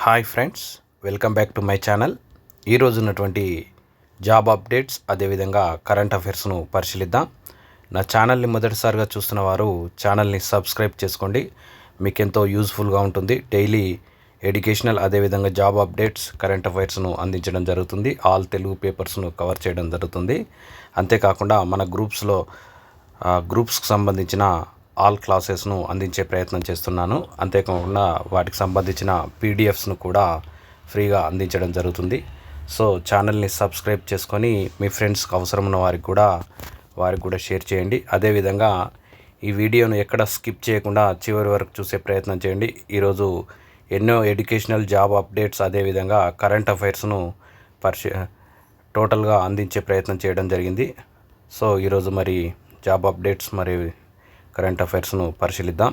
Hi friends, welcome back to my channel. ఈరోజు ఉన్నటువంటి job updates అదేవిధంగా కరెంట్ అఫైర్స్ను పరిశీలిద్దాం. నా ఛానల్ని మొదటిసారిగా చూస్తున్న వారు ఛానల్ని సబ్స్క్రైబ్ చేసుకోండి. మీకు ఎంతో యూజ్ఫుల్గా ఉంటుంది. డైలీ ఎడ్యుకేషనల్ అదేవిధంగా జాబ్ అప్డేట్స్ కరెంట్ అఫైర్స్ను అందించడం జరుగుతుంది. ఆల్ తెలుగు పేపర్స్ను కవర్ చేయడం జరుగుతుంది. అంతేకాకుండా మన గ్రూప్స్కి సంబంధించిన ఆల్ క్లాసెస్ను అందించే ప్రయత్నం చేస్తున్నాను. అంతేకాకుండా వాటికి సంబంధించిన పీడిఎఫ్స్ను కూడా ఫ్రీగా అందించడం జరుగుతుంది. సో ఛానల్ని సబ్స్క్రైబ్ చేసుకొని మీ ఫ్రెండ్స్కి అవసరం ఉన్న వారికి కూడా షేర్ చేయండి. అదేవిధంగా ఈ వీడియోను ఎక్కడ స్కిప్ చేయకుండా చివరి వరకు చూసే ప్రయత్నం చేయండి. ఈరోజు ఎన్నో ఎడ్యుకేషనల్ జాబ్ అప్డేట్స్ అదేవిధంగా కరెంట్ అఫైర్స్ను టోటల్గా అందించే ప్రయత్నం చేయడం జరిగింది. సో ఈరోజు మరి జాబ్ అప్డేట్స్ మరి కరెంట్ అఫైర్స్ను పరిశీలిద్దాం.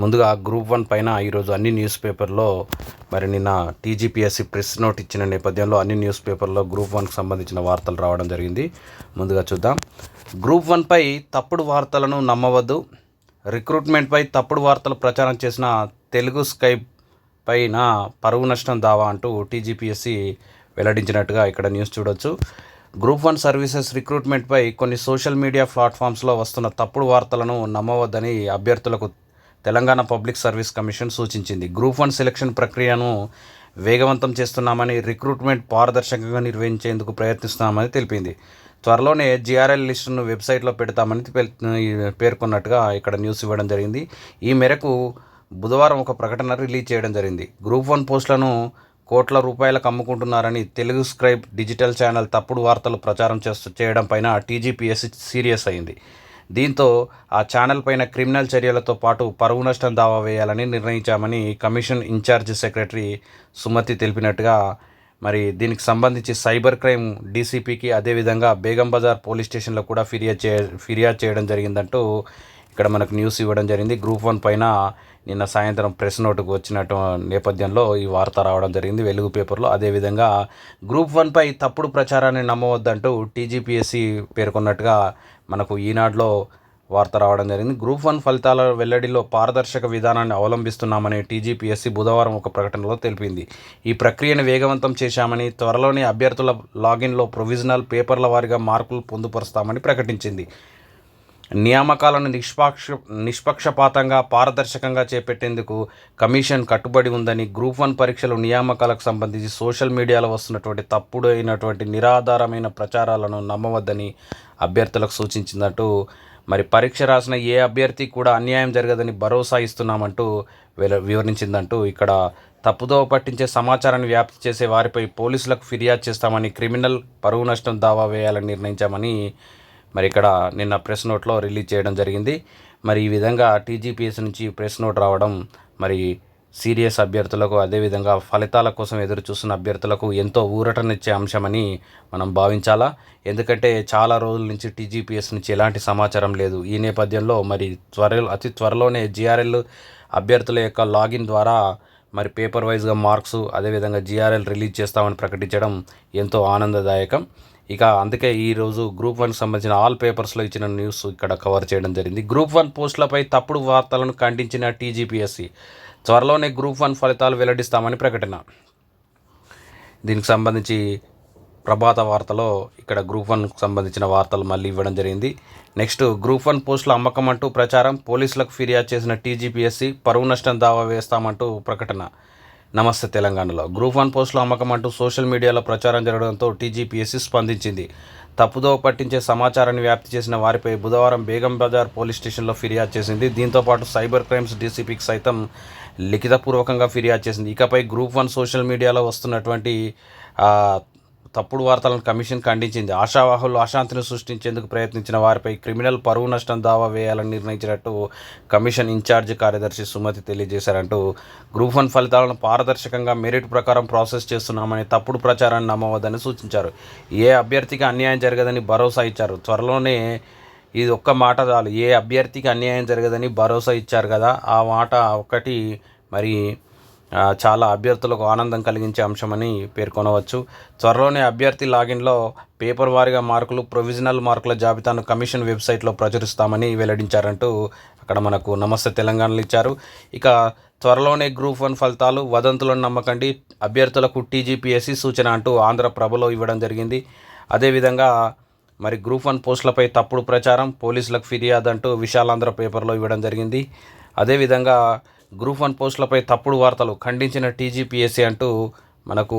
ముందుగా గ్రూప్ 1 పైన ఈరోజు అన్ని న్యూస్ పేపర్లో మరి నిన్న టీజీపీఎస్సీ ప్రెస్ నోట్ ఇచ్చిన నేపథ్యంలో అన్ని న్యూస్ పేపర్లో గ్రూప్ 1కి సంబంధించిన వార్తలు రావడం జరిగింది. ముందుగా చూద్దాం. గ్రూప్ 1పై తప్పుడు వార్తలను నమ్మవద్దు. రిక్రూట్మెంట్పై తప్పుడు వార్తలు ప్రచారం చేసిన తెలుగు స్కై పైన పరువు నష్టం దావా అంటూ టీజీపీఎస్సీ వెల్లడించినట్టుగా ఇక్కడ న్యూస్ చూడొచ్చు. గ్రూప్ 1 సర్వీసెస్ రిక్రూట్మెంట్పై కొన్ని సోషల్ మీడియా ప్లాట్ఫామ్స్లో వస్తున్న తప్పుడు వార్తలను నమ్మవద్దని అభ్యర్థులకు తెలంగాణ పబ్లిక్ సర్వీస్ కమిషన్ సూచించింది. గ్రూప్ 1 సెలక్షన్ ప్రక్రియను వేగవంతం చేస్తున్నామని, రిక్రూట్మెంట్ పారదర్శకంగా నిర్వహించేందుకు ప్రయత్నిస్తున్నామని తెలిపింది. త్వరలోనే జీఆర్ఎల్ లిస్టును వెబ్సైట్లో పెడతామని పేర్కొన్నట్టుగా ఇక్కడ న్యూస్ ఇవ్వడం జరిగింది. ఈ మేరకు బుధవారం ఒక ప్రకటన రిలీజ్ చేయడం జరిగింది. గ్రూప్ 1 పోస్టులను కోట్ల రూపాయలకు అమ్ముకుంటున్నారని తెలుగు స్క్రైబ్ డిజిటల్ ఛానల్ తప్పుడు వార్తలు ప్రచారం చేయడం పైన టీజీపీఎస్సీ సీరియస్ అయింది. దీంతో ఆ ఛానల్ పైన క్రిమినల్ చర్యలతో పాటు పరువు నష్టం దావా వేయాలని నిర్ణయించామని కమిషన్ ఇన్ఛార్జ్ సెక్రటరీ సుమతి తెలిపినట్టుగా మరి దీనికి సంబంధించి సైబర్ క్రైమ్ డీసీపీకి అదేవిధంగా బేగం బజార్ పోలీస్ స్టేషన్లో కూడా ఫిర్యాదు చేయడం జరిగిందంటూ ఇక్కడ మనకు న్యూస్ ఇవ్వడం జరిగింది. గ్రూప్ 1 పైన నిన్న సాయంత్రం ప్రెస్ నోటుకు వచ్చినట్టు నేపథ్యంలో ఈ వార్త రావడం జరిగింది వెలుగు పేపర్లో. అదేవిధంగా గ్రూప్ 1పై తప్పుడు ప్రచారాన్ని నమ్మవద్దంటూ టీజీపీఎస్సీ పేర్కొన్నట్టుగా మనకు ఈనాడులో వార్త రావడం జరిగింది. గ్రూప్ 1 ఫలితాల వెల్లడిలో పారదర్శక విధానాన్ని అవలంబిస్తున్నామని టీజీపీఎస్సీ బుధవారం ఒక ప్రకటనలో తెలిపింది. ఈ ప్రక్రియను వేగవంతం చేశామని, త్వరలోనే అభ్యర్థుల లాగిన్లో ప్రొవిజనల్ పేపర్ల వారీగా మార్కులు పొందుపరుస్తామని ప్రకటించింది. నియామకాలను నిష్పక్షపాతంగా పారదర్శకంగా చేపట్టేందుకు కమిషన్ కట్టుబడి ఉందని, గ్రూప్ 1 పరీక్షలు నియామకాలకు సంబంధించి సోషల్ మీడియాలో వస్తున్నటువంటి తప్పుడు అయినటువంటి నిరాధారమైన ప్రచారాలను నమ్మవద్దని అభ్యర్థులకు సూచించిందంటూ మరి పరీక్ష రాసిన ఏ అభ్యర్థి కూడా అన్యాయం జరగదని భరోసా ఇస్తున్నామంటూ వివరించిందంటూ ఇక్కడ తప్పుదోవ పట్టించే సమాచారాన్ని వ్యాప్తి చేసే వారిపై పోలీసులకు ఫిర్యాదు చేస్తామని, క్రిమినల్ పరువు నష్టం దావా వేయాలని నిర్ణయించామని మరి ఇక్కడ నిన్న ప్రెస్ నోట్లో రిలీజ్ చేయడం జరిగింది. మరి ఈ విధంగా టీజీపీఎస్ నుంచి ప్రెస్ నోట్ రావడం మరి సీరియస్ అభ్యర్థులకు అదేవిధంగా ఫలితాల కోసం ఎదురు చూస్తున్న అభ్యర్థులకు ఎంతో ఊరటనిచ్చే అంశమని మనం భావించాలా. ఎందుకంటే చాలా రోజుల నుంచి టీజీపీఎస్ నుంచి ఎలాంటి సమాచారం లేదు. ఈ నేపథ్యంలో మరి అతి త్వరలోనే జీఆర్ఎల్ అభ్యర్థుల యొక్క లాగిన్ ద్వారా మరి పేపర్ వైజ్గా మార్క్స్ అదేవిధంగా జీఆర్ఎల్ రిలీజ్ చేస్తామని ప్రకటించడం ఎంతో ఆనందదాయకం. ఇక అందుకే ఈరోజు గ్రూప్ 1కి సంబంధించిన ఆల్ పేపర్స్లో ఇచ్చిన న్యూస్ ఇక్కడ కవర్ చేయడం జరిగింది. గ్రూప్ 1 పోస్టులపై తప్పుడు వార్తలను ఖండించిన టీజీపీఎస్సీ త్వరలోనే గ్రూప్ 1 ఫలితాలు వెల్లడిస్తామని ప్రకటన. దీనికి సంబంధించి ప్రభాత వార్తలో ఇక్కడ గ్రూప్ 1కి సంబంధించిన వార్తలు మళ్ళీ ఇవ్వడం జరిగింది. నెక్స్ట్ గ్రూప్ 1 పోస్టుల అమ్మకం అంటూ ప్రచారం, పోలీసులకు ఫిర్యాదు చేసిన టీజీపీఎస్సీ పరువు నష్టం దావా వేస్తామంటూ ప్రకటన. నమస్తే తెలంగాణలో గ్రూప్ 1 పోస్టుల అమ్మకం అంటూ సోషల్ మీడియాలో ప్రచారం జరగడంతో టీజీపీఎస్సీ స్పందించింది. తప్పుదోవ పట్టించే సమాచారాన్ని వ్యాప్తి చేసిన వారిపై బుధవారం బేగం బజార్ పోలీస్ స్టేషన్లో ఫిర్యాదు చేసింది. దీంతోపాటు సైబర్ క్రైమ్స్ డీసీపీకి సైతం లిఖితపూర్వకంగా ఫిర్యాదు చేసింది. ఇకపై గ్రూప్ 1 సోషల్ మీడియాలో వస్తున్నటువంటి తప్పుడు వార్తలను కమిషన్ ఖండించింది. ఆశావాహులు అశాంతిని సృష్టించేందుకు ప్రయత్నించిన వారిపై క్రిమినల్ పరువు నష్టం దావా వేయాలని నిర్ణయించినట్టు కమిషన్ ఇన్ఛార్జ్ కార్యదర్శి సుమతి తెలియజేశారంటూ గ్రూప్ 1 ఫలితాలను పారదర్శకంగా మెరిట్ ప్రకారం ప్రాసెస్ చేస్తున్నామని, తప్పుడు ప్రచారాన్ని నమ్మవద్దని సూచించారు. ఏ అభ్యర్థికి అన్యాయం జరగదని భరోసా ఇచ్చారు. త్వరలోనే ఇది ఒక్క మాట చాలు, ఏ అభ్యర్థికి అన్యాయం జరగదని భరోసా ఇచ్చారు కదా, ఆ మాట ఒక్కటి మరి చాలా అభ్యర్థులకు ఆనందం కలిగించే అంశమని పేర్కొనవచ్చు. త్వరలోనే అభ్యర్థి లాగిన్లో పేపర్ వారీగా మార్కులు, ప్రొవిజనల్ మార్కుల జాబితాను కమిషన్ వెబ్సైట్లో ప్రచురిస్తామని వెల్లడించారంటూ అక్కడ మనకు నమస్తే తెలంగాణలో ఇచ్చారు. ఇక త్వరలోనే గ్రూప్ 1 ఫలితాలు, వదంతులను నమ్మకండి, అభ్యర్థులకు టీజీపీఎస్సీ సూచన అంటూ ఆంధ్రప్రభలో ఇవ్వడం జరిగింది. అదేవిధంగా మరి గ్రూప్ 1 పోస్టులపై తప్పుడు ప్రచారం, పోలీసులకు ఫిర్యాదు అంటూ విశాలాంధ్ర పేపర్లో ఇవ్వడం జరిగింది. అదేవిధంగా గ్రూప్ 1 పోస్టులపై తప్పుడు వార్తలు ఖండించిన టీజీపీఎస్సీ అంటూ మనకు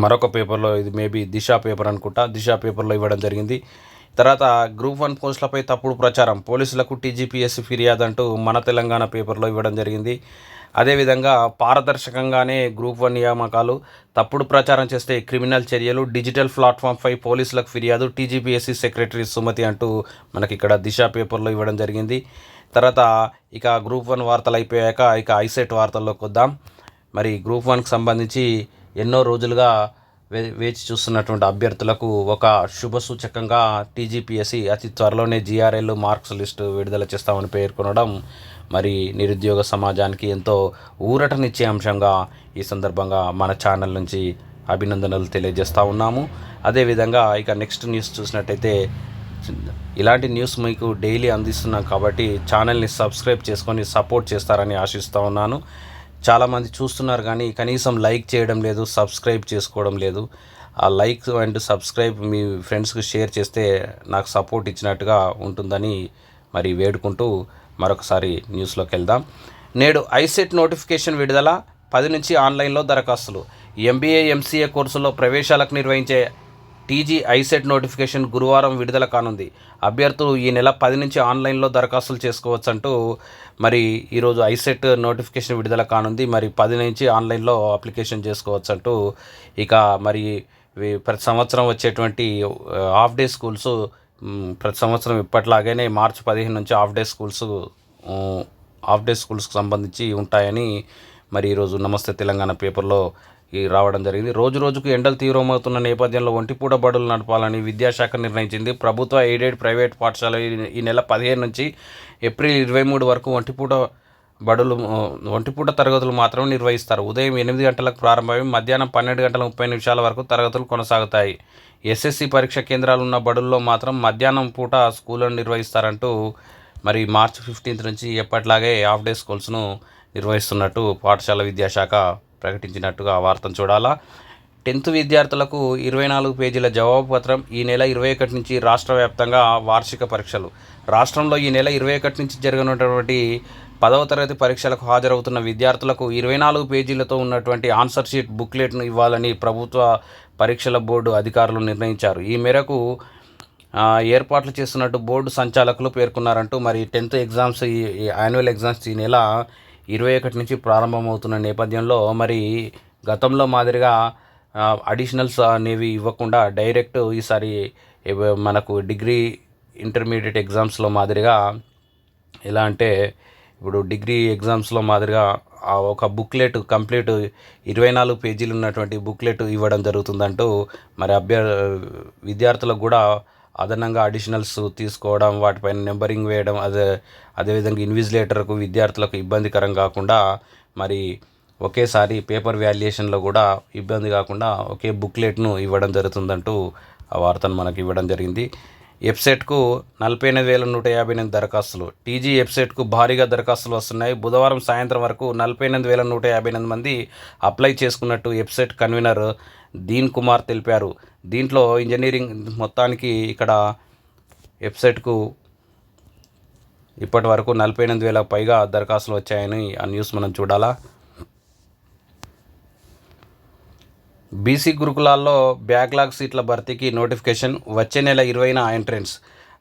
మరొక పేపర్లో, ఇది మేబీ దిశ పేపర్ అనుకుంటా, దిశ పేపర్లో ఇవ్వడం జరిగింది. తర్వాత గ్రూప్ 1 పోస్టులపై తప్పుడు ప్రచారం, పోలీసులకు టీజీపీఎస్సీ ఫిర్యాదు అంటూ మన తెలంగాణ పేపర్లో ఇవ్వడం జరిగింది. అదేవిధంగా పారదర్శకంగానే గ్రూప్ 1 నియామకాలు, తప్పుడు ప్రచారం చేస్తే క్రిమినల్ చర్యలు, డిజిటల్ ప్లాట్ఫామ్పై పోలీసులకు ఫిర్యాదు, టీజీపీఎస్సీ సెక్రటరీ సుమతి అంటూ మనకి ఇక్కడ దిశ పేపర్లో ఇవ్వడం జరిగింది. తర్వాత ఇక గ్రూప్ 1 వార్తలు అయిపోయాక ఇక ఐసెట్ వార్తల్లోకి వద్దాం. మరి గ్రూప్ 1కి సంబంధించి ఎన్నో రోజులుగా వేచి చూస్తున్నటువంటి అభ్యర్థులకు ఒక శుభసూచకంగా టీజీపీఎస్సీ అతి త్వరలోనే జీఆర్ఎల్ మార్క్స్ లిస్టు విడుదల చేస్తామని పేర్కొనడం మరి నిరుద్యోగ సమాజానికి ఎంతో ఊరటనిచ్చే అంశంగా ఈ సందర్భంగా మన ఛానల్ నుంచి అభినందనలు తెలియజేస్తూ ఉన్నాము. అదేవిధంగా ఇక నెక్స్ట్ న్యూస్ చూసినట్టయితే, ఇలాంటి న్యూస్ మీకు డైలీ అందిస్తున్నాం కాబట్టి ఛానల్ని సబ్స్క్రైబ్ చేసుకొని సపోర్ట్ చేస్తారని ఆశిస్తూ ఉన్నాను. చాలామంది చూస్తున్నారు కానీ కనీసం లైక్ చేయడం లేదు, సబ్స్క్రైబ్ చేసుకోవడం లేదు. ఆ లైక్ అండ్ సబ్స్క్రైబ్ మీ ఫ్రెండ్స్కి షేర్ చేస్తే నాకు సపోర్ట్ ఇచ్చినట్టుగా ఉంటుందని మరి వేడుకుంటూ మరొకసారి న్యూస్లోకి వెళ్దాం. నేడు ఐసెట్ నోటిఫికేషన్ విడుదల, 10 నుంచి ఆన్లైన్లో దరఖాస్తులు. ఎంబీఏ, ఎంసీఏ కోర్సుల్లో ప్రవేశాలకు నిర్వహించే టీజీ ఐసెట్ నోటిఫికేషన్ గురువారం విడుదల కానుంది. అభ్యర్థులు ఈ నెల 10 నుంచి ఆన్లైన్లో దరఖాస్తులు చేసుకోవచ్చు అంటూ మరి ఈరోజు ఐసెట్ నోటిఫికేషన్ విడుదల కానుంది. మరి 10 నుంచి ఆన్లైన్లో అప్లికేషన్ చేసుకోవచ్చు అంటూ ఇక మరి ప్రతి సంవత్సరం వచ్చేటువంటి హాఫ్ డే స్కూల్స్ ప్రతి సంవత్సరం ఇప్పట్లాగానే మార్చి 15 నుంచి హాఫ్ డే స్కూల్స్కి సంబంధించి ఉంటాయని మరి ఈరోజు నమస్తే తెలంగాణ పేపర్లో రావడం జరిగింది. రోజు రోజుకు ఎండలు తీవ్రమవుతున్న నేపథ్యంలో ఒంటిపూట బడులు నడపాలని విద్యాశాఖ నిర్ణయించింది. ప్రభుత్వ, ఎయిడెడ్, ప్రైవేట్ పాఠశాల ఈ నెల 15 నుంచి ఏప్రిల్ 23 వరకు ఒంటిపూట తరగతులు మాత్రమే నిర్వహిస్తారు. ఉదయం 8 గంటలకు ప్రారంభమై మధ్యాహ్నం 12:30 వరకు తరగతులు కొనసాగుతాయి. ఎస్ఎస్సి పరీక్ష కేంద్రాలు ఉన్న బడుల్లో మాత్రం మధ్యాహ్నం పూట స్కూళ్ళను నిర్వహిస్తారంటూ మరి మార్చి 15 నుంచి ఎప్పట్లాగే హాఫ్ డే స్కూల్స్ను నిర్వహిస్తున్నట్టు పాఠశాల విద్యాశాఖ ప్రకటించినట్టుగా వార్తను చూడాలా. 10th విద్యార్థులకు 24 పేజీల జవాబు పత్రం. ఈ నెల 21 నుంచి రాష్ట్ర వ్యాప్తంగా వార్షిక పరీక్షలు. రాష్ట్రంలో ఈ నెల 21 నుంచి జరగనున్నటువంటి 10వ తరగతి పరీక్షలకు హాజరవుతున్న విద్యార్థులకు 24 పేజీలతో ఉన్నటువంటి ఆన్సర్ షీట్ బుక్లెట్ను ఇవ్వాలని ప్రభుత్వ పరీక్షల బోర్డు అధికారులు నిర్ణయించారు. ఈ మేరకు ఏర్పాట్లు చేస్తున్నట్టు బోర్డు సంచాలకులు పేర్కొన్నారంటూ మరి 10th ఎగ్జామ్స్, ఈ యాన్యువల్ ఎగ్జామ్స్ ఈ నెల 21 నుంచి ప్రారంభమవుతున్న నేపథ్యంలో మరి గతంలో మాదిరిగా అడిషనల్స్ అనేవి ఇవ్వకుండా డైరెక్ట్ ఈసారి మనకు డిగ్రీ, ఇంటర్మీడియట్ ఎగ్జామ్స్లో మాదిరిగా ఎలా అంటే ఇప్పుడు డిగ్రీ ఎగ్జామ్స్లో మాదిరిగా ఒక బుక్లెట్ కంప్లీట్ 24 పేజీలు ఉన్నటువంటి బుక్లెట్ ఇవ్వడం జరుగుతుందంటూ మరి విద్యార్థులకు కూడా అదనంగా అడిషనల్స్ తీసుకోవడం, వాటిపైన నెంబరింగ్ వేయడం, అదేవిధంగా ఇన్విజిలేటర్కు విద్యార్థులకు ఇబ్బందికరం కాకుండా మరి ఒకేసారి పేపర్ వాల్యుయేషన్లో కూడా ఇబ్బంది కాకుండా ఒకే బుక్లెట్ను ఇవ్వడం జరుగుతుందంటూ ఆ వార్తను మనకి ఇవ్వడం జరిగింది. వెబ్సైట్కు 48,158 దరఖాస్తులు. టీజీ వెబ్సైట్కు భారీగా దరఖాస్తులు వస్తున్నాయి. బుధవారం సాయంత్రం వరకు 48,158 మంది అప్లై చేసుకున్నట్టు వెబ్సైట్ కన్వీనర్ దీన్ కుమార్ తెలిపారు. దీంట్లో ఇంజనీరింగ్ మొత్తానికి ఇక్కడ వెబ్సైట్కు ఇప్పటి వరకు 48,000 పైగా దరఖాస్తులు వచ్చాయని ఆ న్యూస్ మనం చూడాలా. బీసీ గురుకులాల్లో బ్యాక్లాగ్ సీట్ల భర్తీకి నోటిఫికేషన్. వచ్చే నెల 20న ఎంట్రెన్స్.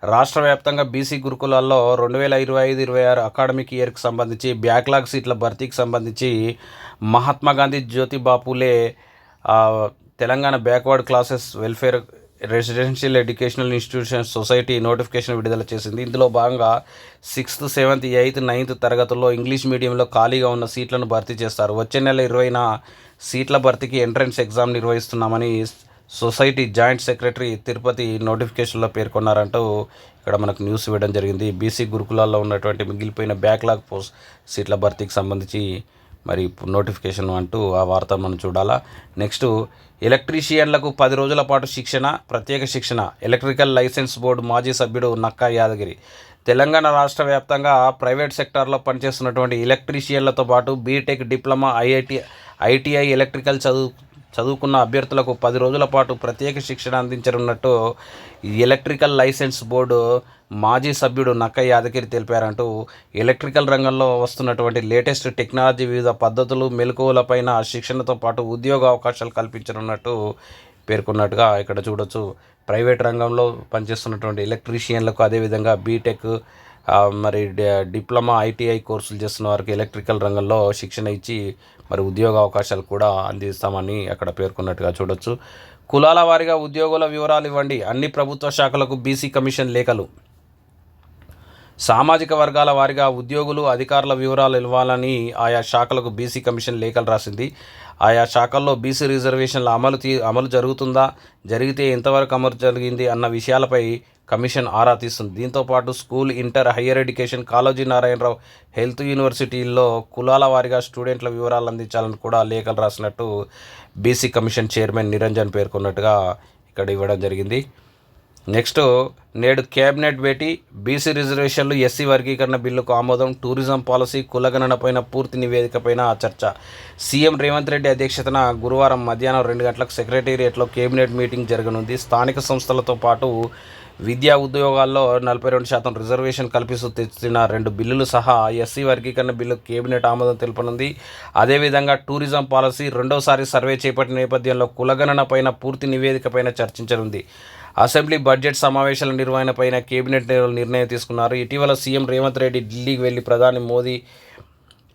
రాష్ట్ర వ్యాప్తంగా బీసీ గురుకులాల్లో 2025-26 అకాడమిక్ ఇయర్కి సంబంధించి బ్యాక్లాగ్ సీట్ల భర్తీకి సంబంధించి Mahatma Gandhi Jyotiba Phule Telangana backward classes welfare residential educational institutions society notification విడుదల చేసింది. ఇందులో భాగంగా 6th, 7th, 8th, 9th తరగతుల్లో ఇంగ్లీష్ మీడియంలో ఖాళీగా ఉన్న సీట్లను భర్తీ చేస్తారు. వచ్చే నెల 20న సీట్ల భర్తీకి ఎంట్రన్స్ ఎగ్జామ్ నిర్వహిస్తున్నామని సొసైటీ జాయింట్ సెక్రటరీ తిరుపతి నోటిఫికేషన్లో పేర్కొన్నారంటూ ఇక్కడ మనకు న్యూస్ ఇవ్వడం జరిగింది. బీసీ గురుకులాల్లో ఉన్నటువంటి మిగిలిపోయిన బ్యాక్లాగ్ సీట్ల భర్తీకి సంబంధించి మరి నోటిఫికేషన్ అంటూ ఆ వార్త మనం చూడాలా. నెక్స్ట్, ఎలక్ట్రీషియన్లకు 10 రోజుల పాటు శిక్షణ, ప్రత్యేక శిక్షణ. ఎలక్ట్రికల్ లైసెన్స్ బోర్డు మాజీ సభ్యుడు నక్కా యాదగిరి. తెలంగాణ రాష్ట్ర వ్యాప్తంగా ప్రైవేట్ సెక్టార్లో పనిచేస్తున్నటువంటి ఎలక్ట్రీషియన్లతో పాటు బీటెక్, డిప్లొమా, ఐటీఐ ఎలక్ట్రికల్ చదువుకున్న అభ్యర్థులకు 10 రోజుల పాటు ప్రత్యేక శిక్షణ అందించనున్నట్టు ఎలక్ట్రికల్ లైసెన్స్ బోర్డు మాజీ సభ్యుడు నక్క యాదగిరి తెలిపారంటూ ఎలక్ట్రికల్ రంగంలో వస్తున్నటువంటి లేటెస్ట్ టెక్నాలజీ, వివిధ పద్ధతులు, మెలకువలపైన శిక్షణతో పాటు ఉద్యోగ అవకాశాలు కల్పించనున్నట్టు పేర్కొన్నట్టుగా ఇక్కడ చూడొచ్చు. ప్రైవేట్ రంగంలో పనిచేస్తున్నటువంటి ఎలక్ట్రీషియన్లకు, అదేవిధంగా బీటెక్, మరి డిప్లొమా, ఐటీఐ కోర్సులు చేస్తున్న వారికి ఎలక్ట్రికల్ రంగంలో శిక్షణ ఇచ్చి మరి ఉద్యోగ అవకాశాలు కూడా అందిస్తామని అక్కడ పేర్కొన్నట్టుగా చూడొచ్చు. కులాల వారీగా ఉద్యోగుల వివరాలు ఇవ్వండి, అన్ని ప్రభుత్వ శాఖలకు బీసీ కమిషన్ లేఖలు. సామాజిక వర్గాల వారీగా ఉద్యోగులు, అధికారుల వివరాలు ఇవ్వాలని ఆయా శాఖలకు బీసీ కమిషన్ లేఖలు రాసింది. ఆయా శాఖల్లో బీసీ రిజర్వేషన్ల అమలు జరుగుతుందా, జరిగితే ఎంతవరకు అమలు జరిగింది అన్న విషయాలపై కమిషన్ ఆరా తీస్తుంది. దీంతోపాటు school, inter, higher education, Kaloji Narayanarao health యూనివర్సిటీల్లో కులాల వారీగా స్టూడెంట్ల వివరాలు అందించాలని కూడా లేఖలు రాసినట్టు బీసీ కమిషన్ చైర్మన్ నిరంజన్ పేర్కొన్నట్టుగా ఇక్కడ ఇవ్వడం జరిగింది. నెక్స్ట్, నేడు కేబినెట్ భేటీ, బీసీ రిజర్వేషన్లు, ఎస్సీ వర్గీకరణ బిల్లుకు ఆమోదం, టూరిజం పాలసీ, కులగణనపైన పూర్తి నివేదికపైన చర్చ. సీఎం రేవంత్ రెడ్డి అధ్యక్షతన గురువారం మధ్యాహ్నం 2 గంటలకు సెక్రటేరియట్లో కేబినెట్ మీటింగ్ జరగనుంది. స్థానిక సంస్థలతో పాటు విద్యా ఉద్యోగాల్లో 42% రిజర్వేషన్ కల్పిస్తూ తెచ్చిన 2 బిల్లులు సహా ఎస్సీ వర్గీకరణ బిల్లు కేబినెట్ ఆమోదం తెలుపనుంది. అదేవిధంగా టూరిజం పాలసీ, రెండోసారి సర్వే చేపట్టిన నేపథ్యంలో కులగణనపైన పూర్తి నివేదికపైన చర్చించనుంది. అసెంబ్లీ బడ్జెట్ సమావేశాల నిర్వహణపైన కేబినెట్ నిర్ణయం తీసుకున్నారు. ఇటీవల సీఎం రేవంత్ రెడ్డి ఢిల్లీకి వెళ్లి ప్రధాని మోదీ,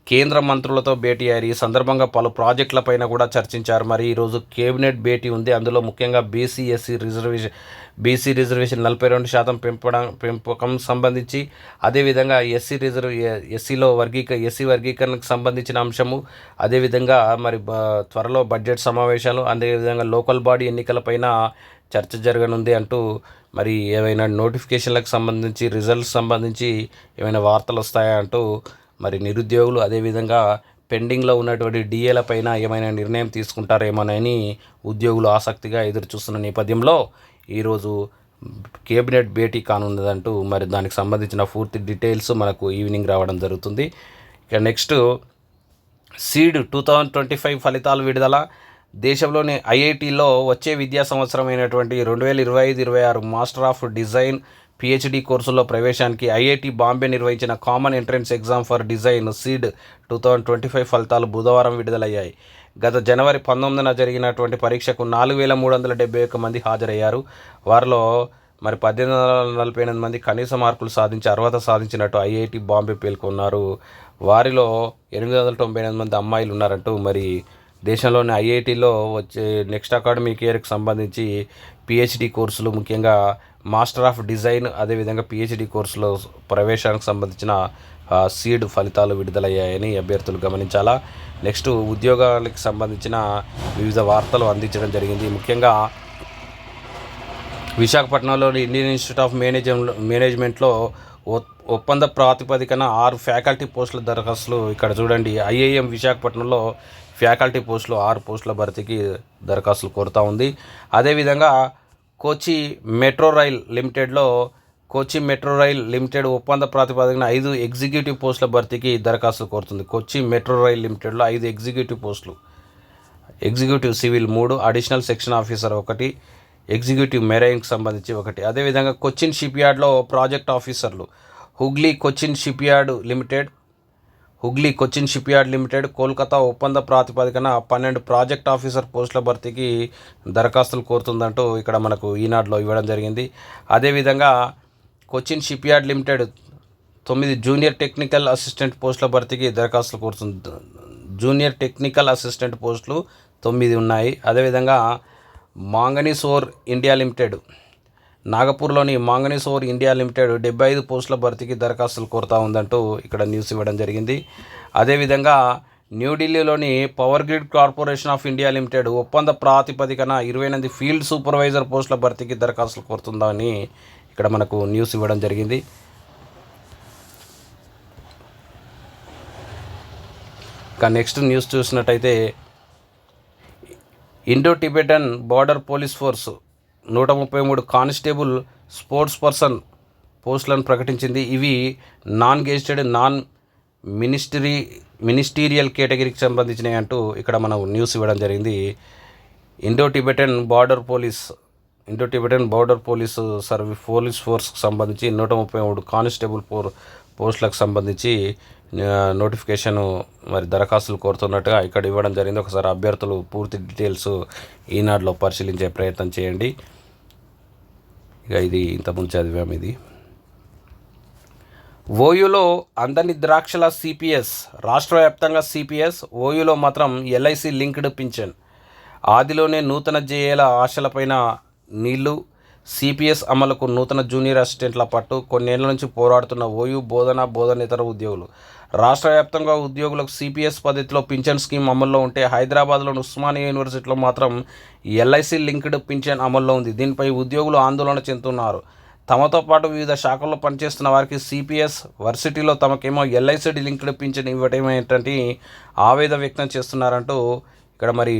కేంద్ర మంత్రులతో భేటీ అయ్యారు. ఈ సందర్భంగా పలు ప్రాజెక్టులపైన కూడా చర్చించారు. మరి ఈరోజు కేబినెట్ భేటీ ఉంది. అందులో ముఖ్యంగా బీసీ రిజర్వేషన్ 42% పెంపకం సంబంధించి, అదేవిధంగా ఎస్సీలో ఎస్సీ వర్గీకరణకు సంబంధించిన అంశము, అదేవిధంగా మరి త్వరలో బడ్జెట్ సమావేశాలు, అదేవిధంగా లోకల్ బాడీ ఎన్నికలపైన చర్చ జరగనుంది అంటూ మరి ఏమైనా నోటిఫికేషన్లకు సంబంధించి, రిజల్ట్స్ సంబంధించి ఏమైనా వార్తలు వస్తాయా అంటూ మరి నిరుద్యోగులు, అదేవిధంగా పెండింగ్లో ఉన్నటువంటి డిఏల పైన ఏమైనా నిర్ణయం తీసుకుంటారేమోనని ఉద్యోగులు ఆసక్తిగా ఎదురు చూస్తున్న నేపథ్యంలో ఈరోజు కేబినెట్ భేటీ కానున్నదంటూ మరి దానికి సంబంధించిన పూర్తి డీటెయిల్స్ మనకు ఈవినింగ్ రావడం జరుగుతుంది. ఇక నెక్స్ట్, సీడ్ 2025 ఫలితాలు విడుదల. దేశంలోని ఐఐటీలో వచ్చే విద్యా సంవత్సరం అయినటువంటి 2025-26 మాస్టర్ ఆఫ్ డిజైన్, పిహెచ్డి కోర్సుల్లో ప్రవేశానికి ఐఐటి బాంబే నిర్వహించిన common entrance exam for design seed 2025 ఫలితాలు బుధవారం విడుదలయ్యాయి. గత జనవరి 19న జరిగినటువంటి పరీక్షకు 4,371 మంది హాజరయ్యారు. వారిలో మరి 1848 మంది కనీస మార్కులు సాధించి అర్హత సాధించినట్టు ఐఐటి బాంబే పేర్కొన్నారు. వారిలో 898 మంది అమ్మాయిలు ఉన్నారంటూ మరి దేశంలోని ఐఐటీలో వచ్చే నెక్స్ట్ అకాడమిక్ ఇయర్కి సంబంధించి పిహెచ్డి కోర్సులు, ముఖ్యంగా మాస్టర్ ఆఫ్ డిజైన్, అదేవిధంగా పిహెచ్డి కోర్సులో ప్రవేశానికి సంబంధించిన సీడ్ ఫలితాలు విడుదలయ్యాయని అభ్యర్థులు గమనించాలా. నెక్స్ట్, ఉద్యోగాలకు సంబంధించిన వివిధ వార్తలు అందించడం జరిగింది. ముఖ్యంగా విశాఖపట్నంలోని ఇండియన్ ఇన్స్టిట్యూట్ ఆఫ్ మేనేజ్మెంట్లో ఒప్పంద ప్రాతిపదికన 6 ఫ్యాకల్టీ పోస్టుల దరఖాస్తులు ఇక్కడ చూడండి. ఐఐఎం విశాఖపట్నంలో ఫ్యాకల్టీ పోస్టులు 6 పోస్టుల భర్తీకి దరఖాస్తులు కోరుతూ ఉంది. అదేవిధంగా కోచి మెట్రో రైల్ లిమిటెడ్ ఒప్పంద ప్రాతిపదికన 5 ఎగ్జిక్యూటివ్ పోస్టుల భర్తీకి దరఖాస్తులు కోరుతుంది. కొచ్చి మెట్రో రైల్ లిమిటెడ్లో 5 ఎగ్జిక్యూటివ్ పోస్టులు, executive civil 3, additional section officer 1, executive మెరైన్కి సంబంధించి 1. అదేవిధంగా కొచ్చిన్ షిప్ యార్డ్లో ప్రాజెక్ట్ ఆఫీసర్లు, Hooghly Cochin ship yard limited Kolkata ఒప్పంద ప్రాతిపదికన 12 ప్రాజెక్ట్ ఆఫీసర్ పోస్టుల భర్తీకి దరఖాస్తులు కోరుతుందంటూ ఇక్కడ మనకు ఈనాడులో ఇవ్వడం జరిగింది. అదేవిధంగా Cochin ship yard limited 9 junior technical assistant పోస్టుల భర్తీకి దరఖాస్తులు కోరుతుంది. జూనియర్ టెక్నికల్ అసిస్టెంట్ పోస్టులు 9 ఉన్నాయి. అదేవిధంగా మాంగనీస్ ఓర్ ఇండియా లిమిటెడ్, నాగపూర్లోని మాంగనీస్ ఓర్ ఇండియా లిమిటెడ్ 75 పోస్టుల భర్తీకి దరఖాస్తులు కోరుతూ ఉందంటూ ఇక్కడ న్యూస్ ఇవ్వడం జరిగింది. అదేవిధంగా న్యూఢిల్లీలోని power grid corporation of India limited ఒప్పంద ప్రాతిపదికన 28 ఫీల్డ్ సూపర్వైజర్ పోస్టుల భర్తీకి దరఖాస్తులు కోరుతుందని ఇక్కడ మనకు న్యూస్ ఇవ్వడం జరిగింది. ఇక నెక్స్ట్ న్యూస్ చూసినట్టయితే Indo Tibetan border police force 133 constable sports person పోస్టులను ప్రకటించింది. ఇవి నాన్ గెజిటెడ్ నాన్ మినిస్టీరియల్ కేటగిరీకి సంబంధించినవి అంటూ ఇక్కడ మనం న్యూస్ ఇవ్వడం జరిగింది. Indo Tibetan border police police ఫోర్స్కి సంబంధించి 133 కానిస్టేబుల్ పోస్టులకు సంబంధించి నోటిఫికేషన్ మరి దరఖాస్తులు కోరుతున్నట్టుగా ఇక్కడ ఇవ్వడం జరిగింది. ఒకసారి అభ్యర్థులు పూర్తి డీటెయిల్స్ ఈనాడులో పరిశీలించే ప్రయత్నం చేయండి. ఇక ఇది ఇంతకుముందు చదివాము. ఇది ఓయూలో అందని ద్రాక్షల సిపిఎస్, రాష్ట్ర వ్యాప్తంగా సిపిఎస్, ఓయూలో మాత్రం ఎల్ఐసి లింక్డ్ పింఛన్. ఆదిలోనే నూతన జేఏల ఆశలపైన నీళ్లు. సిపిఎస్ అమలుకు నూతన జూనియర్ అసిస్టెంట్ల పట్టు. కొన్నేళ్ల నుంచి పోరాడుతున్న ఓయూ బోధనేతర ఉద్యోగులు. రాష్ట్ర వ్యాప్తంగా ఉద్యోగులకు సిపిఎస్ పద్ధతిలో పింఛన్ స్కీమ్ అమల్లో ఉంటే హైదరాబాద్లోని ఉస్మానియా యూనివర్సిటీలో మాత్రం ఎల్ఐసి లింక్డ్ పింఛన్ అమల్లో ఉంది. దీనిపై ఉద్యోగులు ఆందోళన చెందుతున్నారు. తమతో పాటు వివిధ శాఖల్లో పనిచేస్తున్న వారికి సిపిఎస్, వర్సిటీలో తమకేమో ఎల్ఐసి లింక్డ్ పింఛన్ ఇవ్వటం ఏంటంటే ఆవేదన వ్యక్తం చేస్తున్నారంటూ ఇక్కడ మరి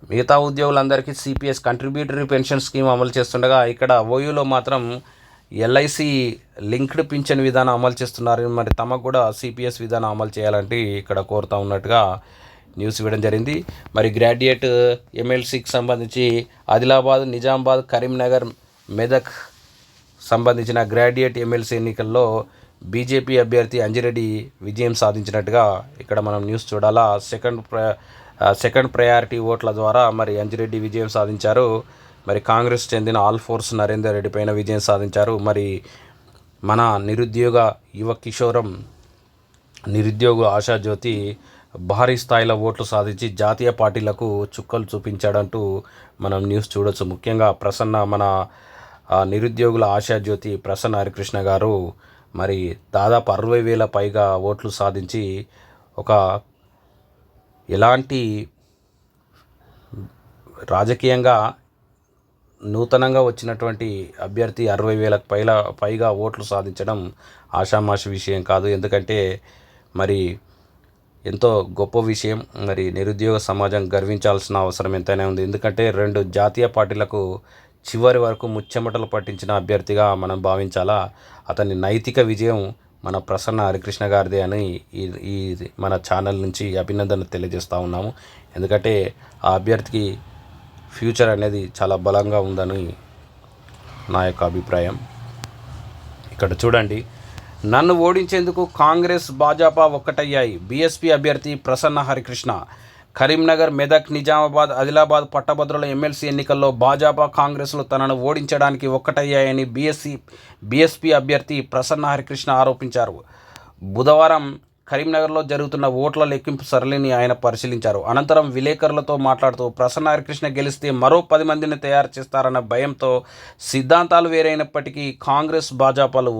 మిగతా ఉద్యోగులందరికీ సిపిఎస్ కంట్రిబ్యూటరీ పెన్షన్ స్కీమ్ అమలు చేస్తుండగా ఇక్కడ ఓయూలో మాత్రం ఎల్ఐసి లింక్డ్ పింఛన్ విధానం అమలు చేస్తున్నారు. మరి తమకు కూడా సిపిఎస్ విధానం అమలు చేయాలంటే ఇక్కడ కోరుతా ఉన్నట్టుగా న్యూస్ ఇవ్వడం జరిగింది. మరి గ్రాడ్యుయేట్ ఎమ్మెల్సీకి సంబంధించి ఆదిలాబాద్, నిజామాబాద్, కరీంనగర్, మెదక్ సంబంధించిన గ్రాడ్యుయేట్ ఎమ్మెల్సీ ఎన్నికల్లో బీజేపీ అభ్యర్థి అంజిరెడ్డి విజయం సాధించినట్టుగా ఇక్కడ మనం న్యూస్ చూడాలా. సెకండ్ ప్రయారిటీ ఓట్ల ద్వారా మరి అంజిరెడ్డి విజయం సాధించారు. మరి కాంగ్రెస్ చెందిన ఆల్ ఫోర్స్ నరేందర్ రెడ్డి పైన విజయం సాధించారు. మరి మన నిరుద్యోగ యువ కిషోరం నిరుద్యోగ ఆశాజ్యోతి భారీ స్థాయిలో ఓట్లు సాధించి జాతీయ పార్టీలకు చుక్కలు చూపించాడంటూ మనం న్యూస్ చూడొచ్చు. ముఖ్యంగా మన నిరుద్యోగుల ఆశాజ్యోతి ప్రసన్న హరికృష్ణ గారు మరి దాదాపు 60,000 పైగా ఓట్లు సాధించి ఒక ఎలాంటి రాజకీయంగా నూతనంగా వచ్చినటువంటి అభ్యర్థి 60,000 పైగా ఓట్లు సాధించడం ఆషామాషి విషయం కాదు. ఎందుకంటే మరి ఎంతో గొప్ప విషయం. మరి నిరుద్యోగ సమాజం గర్వించాల్సిన అవసరం ఎంతైనా ఉంది. ఎందుకంటే 2 జాతీయ పార్టీలకు చివరి వరకు ముచ్చెమటలు పట్టించిన అభ్యర్థిగా మనం భావించాలా. అతని నైతిక విజయం మన ప్రసన్న హరికృష్ణ గారిదే అని ఈ మన ఛానల్ నుంచి అభినందనలు తెలియజేస్తూ ఉన్నాము. ఎందుకంటే ఆ అభ్యర్థికి ఫ్యూచర్ అనేది చాలా బలంగా ఉందని నా యొక్క అభిప్రాయం. ఇక్కడ చూడండి, నన్ను ఓడించేందుకు కాంగ్రెస్, భాజపా ఒక్కటయ్యాయి. బీఎస్పీ అభ్యర్థి ప్రసన్న హరికృష్ణ. కరీంనగర్, మెదక్, నిజామాబాద్, ఆదిలాబాద్ పట్టభద్రుల ఎమ్మెల్సీ ఎన్నికల్లో భాజపా, కాంగ్రెస్లు తనను ఓడించడానికి ఒక్కటయ్యాయని బీఎస్పీ అభ్యర్థి ప్రసన్న హరికృష్ణ ఆరోపించారు. బుధవారం కరీంనగర్లో జరుగుతున్న ఓట్ల లెక్కింపు సరళిని ఆయన పరిశీలించారు. అనంతరం విలేకరులతో మాట్లాడుతూ ప్రసన్న హరికృష్ణ గెలిస్తే మరో 10 మందిని తయారు చేస్తారన్న భయంతో సిద్ధాంతాలు వేరైనప్పటికీ కాంగ్రెస్, భాజపాలు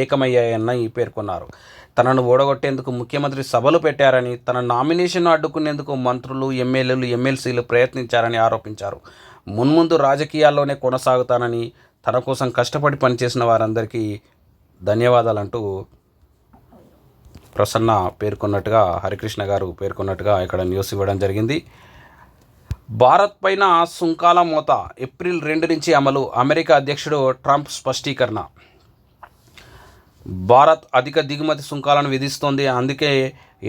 ఏకమయ్యాయని పేర్కొన్నారు. తనను ఓడగొట్టేందుకు ముఖ్యమంత్రి సభలు పెట్టారని, తన నామినేషన్ను అడ్డుకునేందుకు మంత్రులు, ఎమ్మెల్యేలు, ఎమ్మెల్సీలు ప్రయత్నించారని ఆరోపించారు. మున్ముందు రాజకీయాల్లోనే కొనసాగుతానని, తన కోసం కష్టపడి పనిచేసిన వారందరికీ ధన్యవాదాలంటూ ప్రసన్న పేర్కొన్నట్టుగా, హరికృష్ణ గారు పేర్కొన్నట్టుగా ఇక్కడ న్యూస్ ఇవ్వడం జరిగింది. భారత్ పైన సుంకాల మోత ఏప్రిల్ 2 నుంచి అమలు. అమెరికా అధ్యక్షుడు ట్రంప్ స్పష్టీకరణ. భారత్ అధిక దిగుమతి సుంకాలను విధిస్తోంది. అందుకే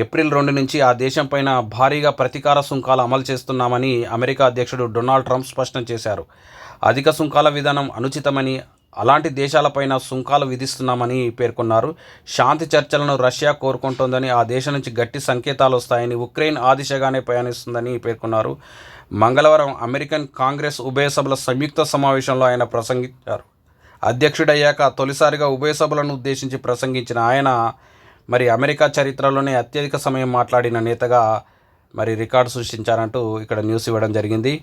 ఏప్రిల్ 2 నుంచి ఆ దేశం పైన భారీగా ప్రతీకార సుంకాలు అమలు చేస్తున్నామని అమెరికా అధ్యక్షుడు డొనాల్డ్ ట్రంప్ స్పష్టం చేశారు. అధిక సుంకాల విధానం అనుచితమని, అలాంటి దేశాలపైన సుంకాలు విధిస్తున్నామని పేర్కొన్నారు. శాంతి చర్చలను రష్యా కోరుకుంటోందని, ఆ దేశం నుంచి గట్టి సంకేతాలు వస్తాయని, ఉక్రెయిన్ ఆ దిశగానే ప్రయాణిస్తుందని పేర్కొన్నారు. మంగళవారం అమెరికన్ కాంగ్రెస్ ఉభయ సభల సంయుక్త సమావేశంలో ఆయన ప్రసంగించారు. అధ్యక్షుడయ్యాక తొలిసారిగా ఉభయ సభలను ఉద్దేశించి ప్రసంగించిన ఆయన మరి అమెరికా చరిత్రలోనే అత్యధిక సమయం మాట్లాడిన నేతగా మరి రికార్డు సృష్టించారంటూ ఇక్కడ న్యూస్ ఇవ్వడం జరిగింది.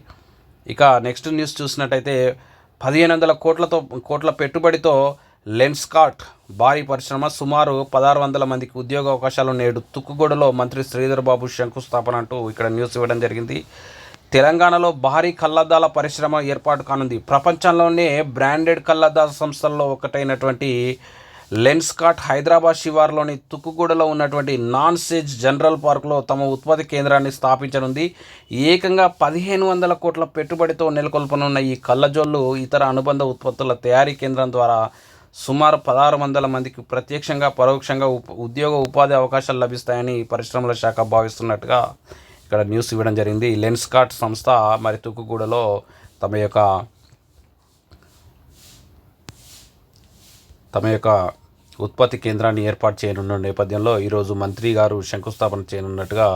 ఇక నెక్స్ట్ న్యూస్ చూసినట్టయితే 1,500 కోట్ల పెట్టుబడితో లెన్స్కార్ట్ భారీ పరిశ్రమ, సుమారు 1,600 మందికి ఉద్యోగ అవకాశాలు నేడు తుక్కుగూడలో మంత్రి శ్రీధర్ బాబు శంకుస్థాపన అంటూ ఇక్కడ న్యూస్ ఇవ్వడం జరిగింది. తెలంగాణలో భారీ కళ్లద్దాల పరిశ్రమ ఏర్పాటు కానుంది. ప్రపంచంలోనే బ్రాండెడ్ కళ్లద్దాల సంస్థల్లో ఒకటైనటువంటి లెన్స్కాట్ హైదరాబాద్ శివార్లోని తుక్కుగూడలో ఉన్నటువంటి నాన్ సెజ్ జనరల్ పార్కులో తమ ఉత్పత్తి కేంద్రాన్ని స్థాపించనుంది. ఏకంగా 1500 కోట్ల పెట్టుబడితో నెలకొల్పనున్న ఈ కళ్ళజోళ్ళు ఇతర అనుబంధ ఉత్పత్తుల తయారీ కేంద్రం ద్వారా సుమారు 1600 మందికి ప్రత్యక్షంగా పరోక్షంగా ఉద్యోగ ఉపాధి అవకాశాలు లభిస్తాయని పరిశ్రమల శాఖ భావిస్తున్నట్టుగా ఇక్కడ న్యూస్ ఇవ్వడం జరిగింది. లెన్స్కాట్ సంస్థ మరి తుక్కుగూడలో తమ యొక్క ఉత్పత్తి కేంద్రాన్ని ఏర్పాటు చేయనున్న నేపథ్యంలో ఈరోజు మంత్రి గారు శంకుస్థాపన చేయనున్నట్టుగా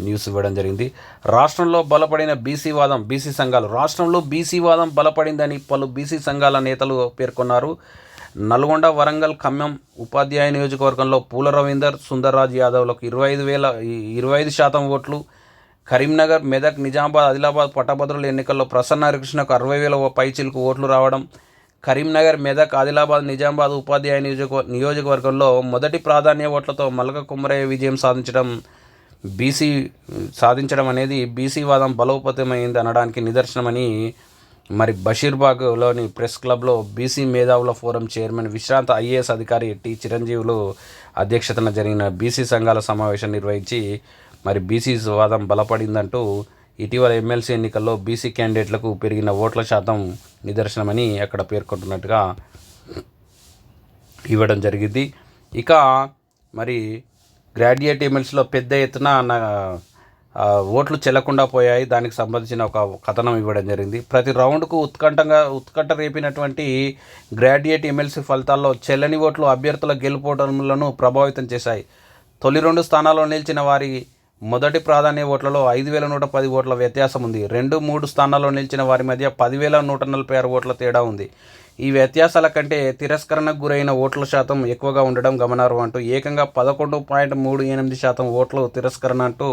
న్యూస్ ఇవ్వడం జరిగింది. రాష్ట్రంలో బలపడిన బీసీ సంఘాలు. రాష్ట్రంలో బీసీ వాదం బలపడిందని పలు బీసీ సంఘాల నేతలు పేర్కొన్నారు. నల్గొండ, వరంగల్, ఖమ్మం ఉపాధ్యాయ నియోజకవర్గంలో పూల రవీందర్, సుందర్రాజ్ యాదవ్లకు 25% ఓట్లు, కరీంనగర్, మెదక్, నిజామాబాద్, ఆదిలాబాద్ పట్టభద్రుల ఎన్నికల్లో ప్రసన్న హరికృష్ణకు 60,000 పైచిలకు ఓట్లు రావడం, కరీంనగర్, మెదక్, ఆదిలాబాద్, నిజామాబాద్ ఉపాధ్యాయ నియోజకవర్గంలో మొదటి ప్రాధాన్య ఓట్లతో మల్క కుమ్మరయ్య విజయం సాధించడం అనేది బీసీ వాదం బలోపేతమైంది అనడానికి నిదర్శనమని మరి బషీర్బాగ్లోని ప్రెస్ క్లబ్లో బీసీ మేధావుల ఫోరం చైర్మన్ విశ్రాంత ఐఏఎస్ అధికారి టి చిరంజీవులు అధ్యక్షతన జరిగిన బీసీ సంఘాల సమావేశం నిర్వహించి మరి బీసీ వాదం బలపడిందంటూ ఇటీవల ఎమ్మెల్సీ ఎన్నికల్లో బీసీ క్యాండిడేట్లకు పెరిగిన ఓట్ల శాతం నిదర్శనమని అక్కడ పేర్కొంటున్నట్టుగా ఇవ్వడం జరిగింది. ఇక మరి గ్రాడ్యుయేట్ ఎమ్మెల్సీలో పెద్ద ఎత్తున ఓట్లు చెల్లకుండా పోయాయి. దానికి సంబంధించిన ఒక కథనం ఇవ్వడం జరిగింది. ప్రతి రౌండ్కు ఉత్కంఠ రేపినటువంటి గ్రాడ్యుయేట్ ఎమ్మెల్సీ ఫలితాల్లో చెల్లని ఓట్లు అభ్యర్థుల గెలుపోటములను ప్రభావితం చేశాయి. తొలి 2 స్థానాల్లో నిలిచిన వారి మొదటి ప్రాధాన్య ఓట్లలో 5,110 ఓట్ల వ్యత్యాసం ఉంది. 2, 3 స్థానాల్లో నిలిచిన వారి మధ్య 10,146 ఓట్ల తేడా ఉంది. ఈ వ్యత్యాసాల కంటే తిరస్కరణకు గురైన ఓట్ల శాతం ఎక్కువగా ఉండడం గమనార్హం అంటూ ఏకంగా 11.38% ఓట్లు తిరస్కరణ అంటూ